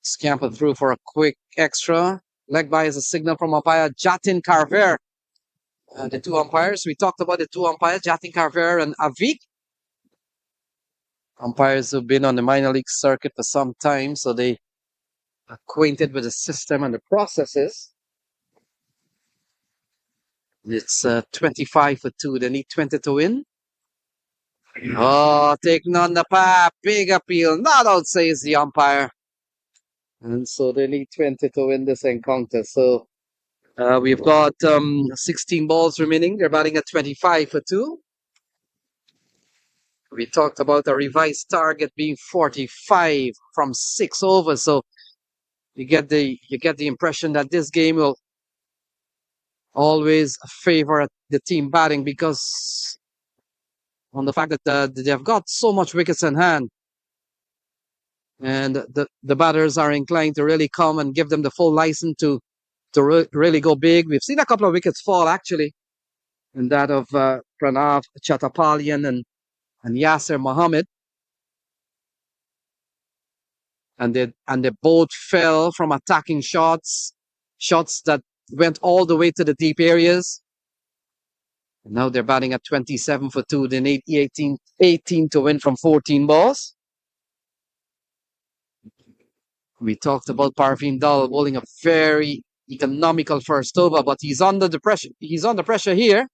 Scampered through for a quick extra. Leg by is a signal from umpire Jatin Carver. The two umpires, we talked about the two umpires, Jatin Carver and Avik. Umpires who've been on the minor league circuit for some time, so they acquainted with the system and the processes. It's 25 for 2. They need 20 to win. Oh, taking on the pad. Big appeal. Not out, says the umpire. And so they need 20 to win this encounter. So we've got 16 balls remaining. They're batting at 25 for 2. We talked about a revised target being 45 from 6 overs. So you get the impression that this game will always favor the team batting because on the fact that they've got so much wickets in hand, and the batters are inclined to really come and give them the full license to really go big. We've seen a couple of wickets fall actually, in that of Pranav Chattopadhyay and Yasser Mohammed, and they both fell from attacking shots that went all the way to the deep areas. And now they're batting at 27 for 2. They need 18 to win from 14 balls. We talked about Parveen Dal bowling a very economical first over, but he's under the pressure. He's under pressure here.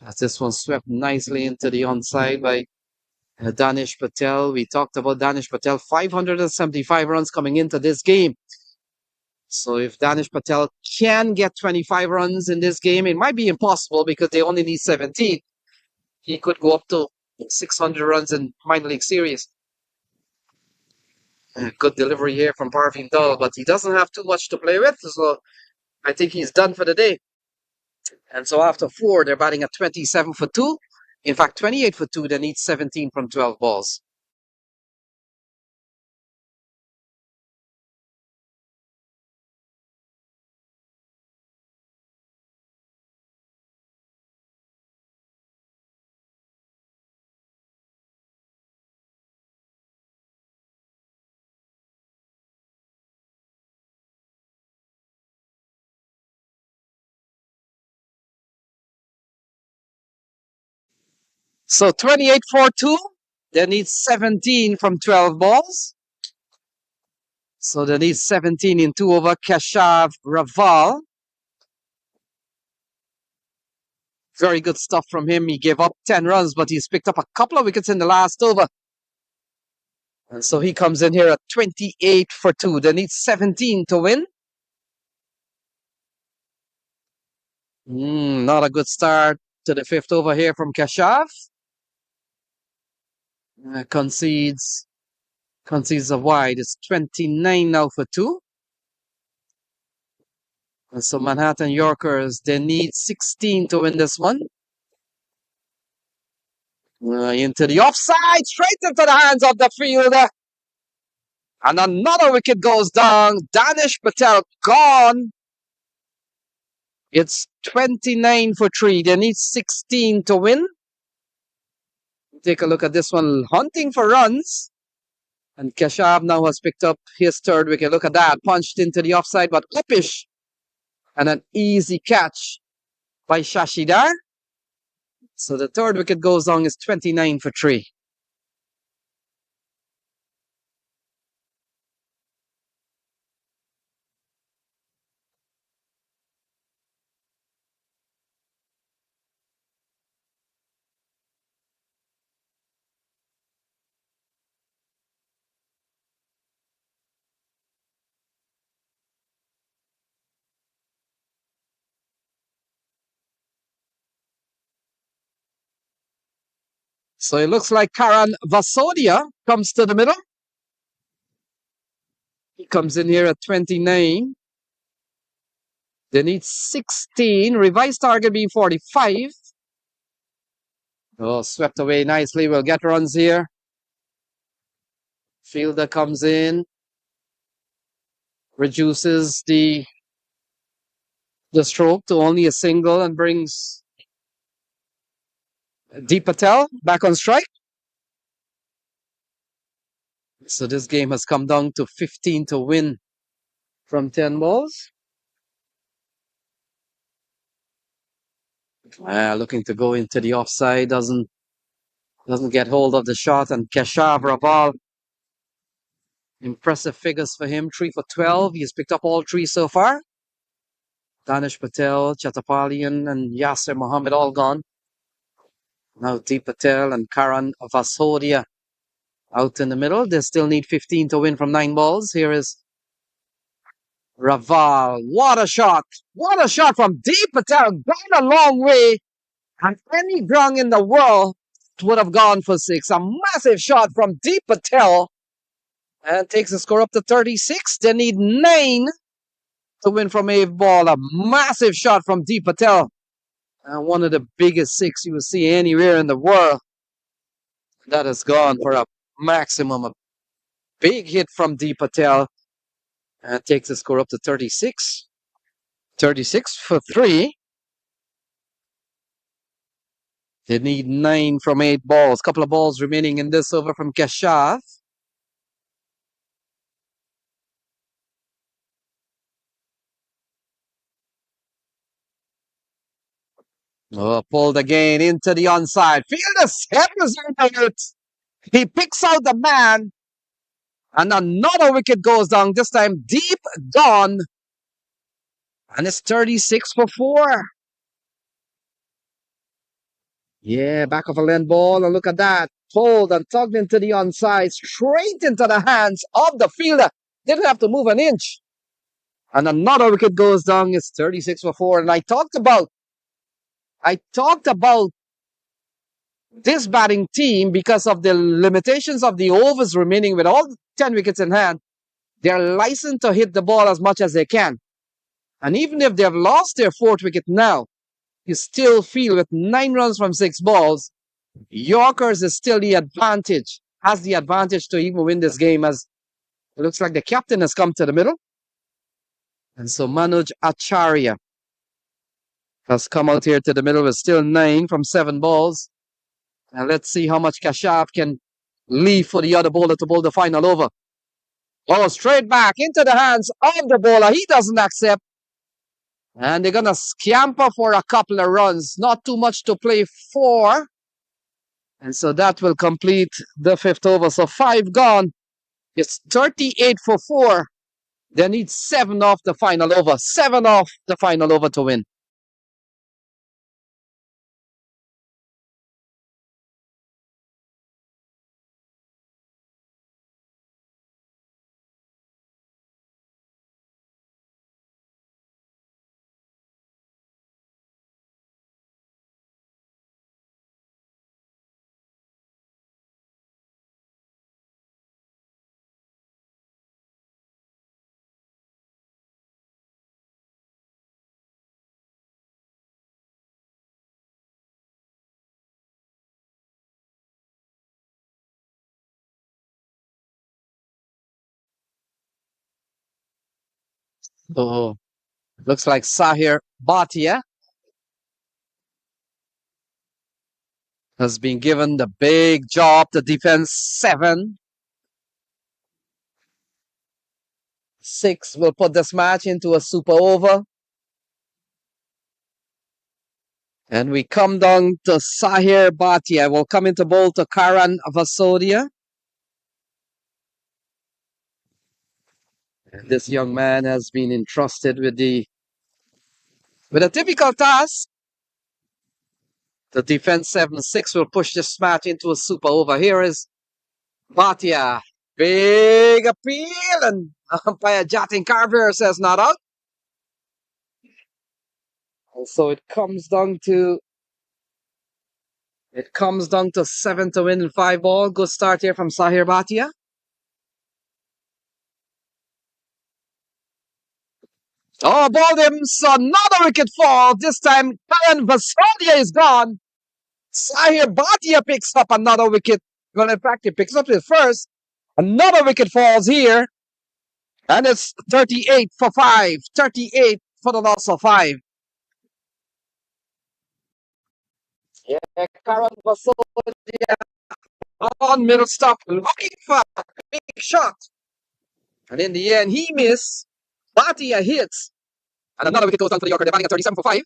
As this one swept nicely into the onside by Danish Patel. We talked about Danish Patel, 575 runs coming into this game. So if Danish Patel can get 25 runs in this game, it might be impossible because they only need 17. He could go up to 600 runs in minor league series. Good delivery here from Parveen Dal, but he doesn't have too much to play with, so I think he's done for the day. And so after 4, they're batting at 27 for 2. In fact, 28 for 2. They need 17 from 12 balls. So 28 for 2. They need 17 from 12 balls. So they need 17 in 2 over Keshav Raval. Very good stuff from him. He gave up 10 runs, but he's picked up a couple of wickets in the last over. And so he comes in here at 28 for 2. They need 17 to win. Not a good start to the 5th over here from Keshav. Concedes a wide. It's 29 now for 2. And so Manhattan Yorkers, they need 16 to win this one. Into the offside, straight into the hands of the fielder. And another wicket goes down. Danish Patel gone. It's 29 for 3. They need 16 to win. Take a look at this one. Hunting for runs. And Keshav now has picked up his 3rd wicket. Look at that. Punched into the offside, but uppish. And an easy catch by Shashidar. So the 3rd wicket goes down is 29 for 3. So it looks like Karan Vasodia comes to the middle. He comes in here at 29. They need 16. Revised target being 45. Oh, swept away nicely. We'll get runs here. Fielder comes in. Reduces the stroke to only a single and brings Deep Patel back on strike. So this game has come down to 15 to win from 10 balls. Looking to go into the offside, doesn't get hold of the shot, and Keshav Raval, impressive figures for him, 3 for 12. He's picked up all 3 so far. Danish Patel, Chatapalian, and Yasser Mohammed all gone. Now Deep Patel and Karan Vasodia out in the middle. They still need 15 to win from 9 balls. Here is Raval. What a shot! What a shot from Deep Patel. Gone a long way. And any ground in the world would have gone for 6. A massive shot from Deep Patel. And takes the score up to 36. They need 9 to win from 8 ball. A massive shot from Deep Patel. And one of the biggest 6 you will see anywhere in the world. That has gone for a maximum. A big hit from Deep Patel. And takes the score up to 36. 36 for 3. They need 9 from 8 balls. Couple of balls remaining in this over from Keshav. Oh, pulled again into the onside. Fielder's head was over it. He picks out the man. And another wicket goes down. This time deep gone. And it's 36 for 4. Yeah, back of a length ball. And look at that. Pulled and tugged into the onside. Straight into the hands of the fielder. Didn't have to move an inch. And another wicket goes down. It's 36 for 4. And I talked about this batting team because of the limitations of the overs remaining with all 10 wickets in hand. They're licensed to hit the ball as much as they can. And even if they've lost their 4th wicket now, you still feel with 9 runs from 6 balls, Yorkers is still the advantage, has the advantage to even win this game, as it looks like the captain has come to the middle. And so Manoj Acharya has come out here to the middle with still 9 from 7 balls. And let's see how much Keshav can leave for the other bowler to bowl the final over. Oh, straight back into the hands of the bowler. He doesn't accept. And they're going to scamper for a couple of runs. Not too much to play for. And so that will complete the 5th over. So 5 gone. It's 38 for 4. They need 7 off the final over. 7 off the final over to win. Oh, looks like Sahir Bhatia has been given the big job to defend 7. 6 will put this match into a super over. And we come down to Sahir Bhatia. Will come into bowl to Karan Vasodia. And this young man has been entrusted with a difficult task. The defense 7-6 will push this match into a super over. Here is Bhatia. Big appeal, and umpire Jatin Carver says not out. And so it comes down to 7 to win in 5 ball. Good start here from Sahir Bhatia. Oh, ball him. So another wicket fall. This time, Karan Vasodia is gone. Sahir Bhatia picks up another wicket. Well, in fact, he picks up his first. Another wicket falls here. And it's 38 for 5. 38 for the loss of 5. Yeah, Karan Vasodia on middle stop looking for a big shot. And in the end, he missed. Bhatia hits. And another wicket goes down for the Yorker. They're batting at 37 for 5.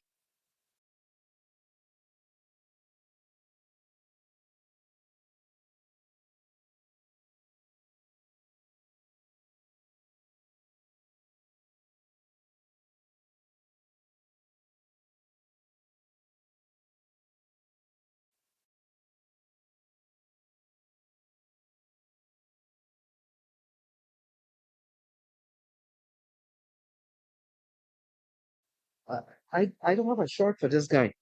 I don't have a short for this guy.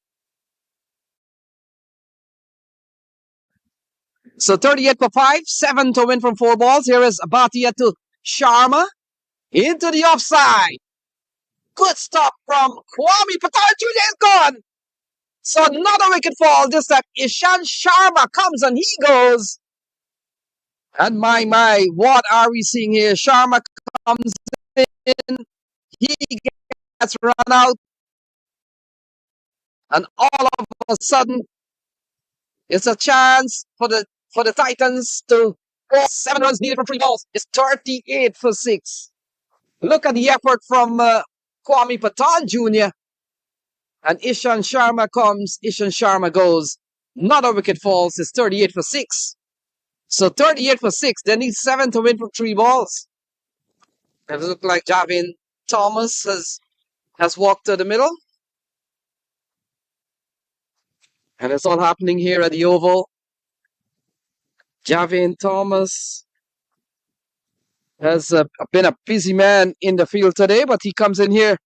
So 38 for 5, 7 to win from 4 balls. Here is Bhatia to Sharma. Into the offside. Good stop from Kwame. Pakosh is gone. So another wicket fall. This time Ishan Sharma comes and he goes. And my, what are we seeing here? Sharma comes in. He gets run out. And all of a sudden, it's a chance for the Titans to go 7 runs needed from 3 balls. It's 38 for 6. Look at the effort from Kwame Patan Jr. And Ishan Sharma comes, Ishan Sharma goes. Another wicket falls. It's 38 for 6. So 38 for 6. They need 7 to win from 3 balls. It looks like Javin Thomas has walked to the middle. And it's all happening here at the Oval. Javin Thomas has been a busy man in the field today, but he comes in here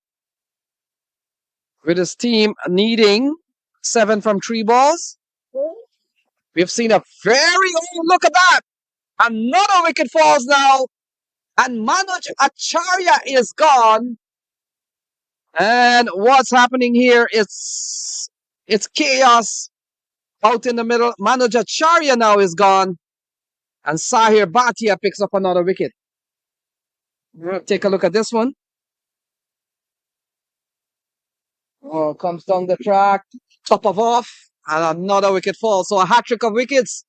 with his team needing 7 from 3 balls. We've seen a look at that. Another wicket falls now. And Manoj Acharya is gone. And what's happening here is it's chaos out in the middle. Manoj Acharya now is gone. And Sahir Bhatia picks up another wicket. Take a look at this one. Oh, comes down the track, top of off, and another wicket falls. So a hat trick of wickets.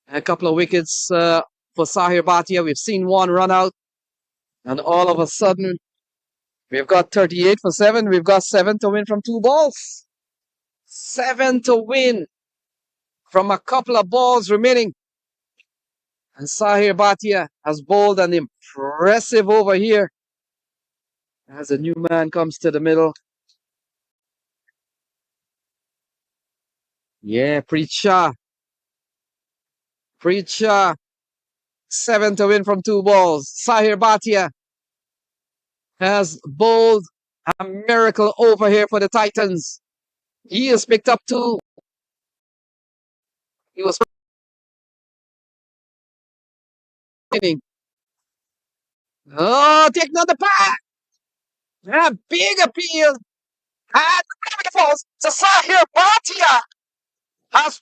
A couple of wickets for Sahir Bhatia. We've seen one run out. And all of a sudden, we've got 38 for 7. We've got 7 to win from 2 balls. 7 to win from a couple of balls remaining. And Sahir Bhatia has bowled an impressive over here. As a new man comes to the middle. Yeah, Preet Shaw. Preet Shaw. 7 to win from 2 balls. Sahir Bhatia has bowled a miracle over here for the Titans. He has picked up 2. He was winning. Oh, take another pass. A big appeal. And it falls. So Sahir Bhatia has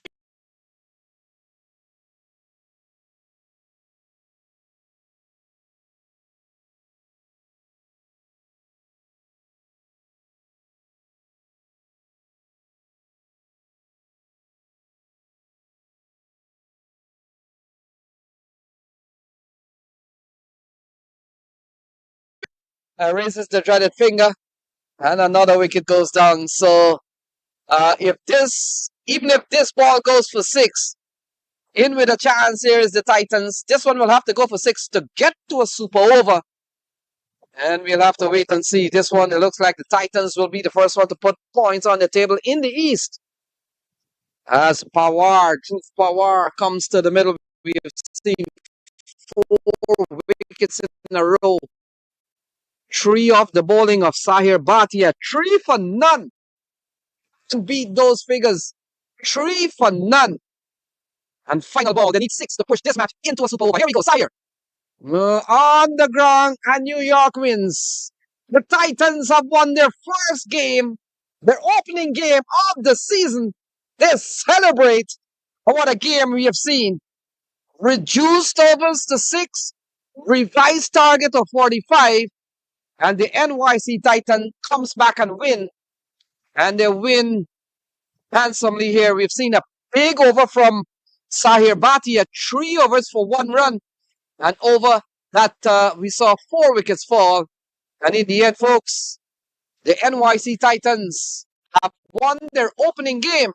raises the dreaded finger. And another wicket goes down. So even if this ball goes for 6, in with a chance here is the Titans. This one will have to go for 6 to get to a super over. And we'll have to wait and see. This one, it looks like the Titans will be the first one to put points on the table in the East. As Truth Pawar comes to the middle, we have seen 4 wickets in a row. 3 off the bowling of Sahir Bhatia. 3 for none to beat those figures. 3 for none. And final ball, they need 6 to push this match into a super over. Here we go, Sahir. On the ground, and New York wins. The Titans have won their first game, their opening game of the season. They celebrate. What a game we have seen. Reduced overs to 6, revised target of 45, and the NYC Titan comes back and win. And they win handsomely here. We've seen a big over from Sahir Bhatia, 3 overs for 1 run. And over that, we saw 4 wickets fall. And in the end, folks, the NYC Titans have won their opening game.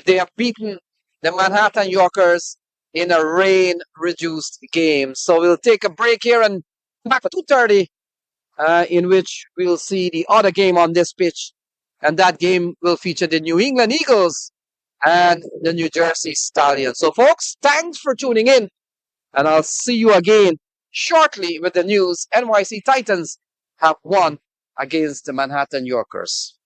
They have beaten the Manhattan Yorkers in a rain-reduced game. So we'll take a break here and come back at 2:30, in which we'll see the other game on this pitch. And that game will feature the New England Eagles and the New Jersey Stallions. So, folks, thanks for tuning in. And I'll see you again shortly with the news. NYC Titans have won against the Manhattan Yorkers.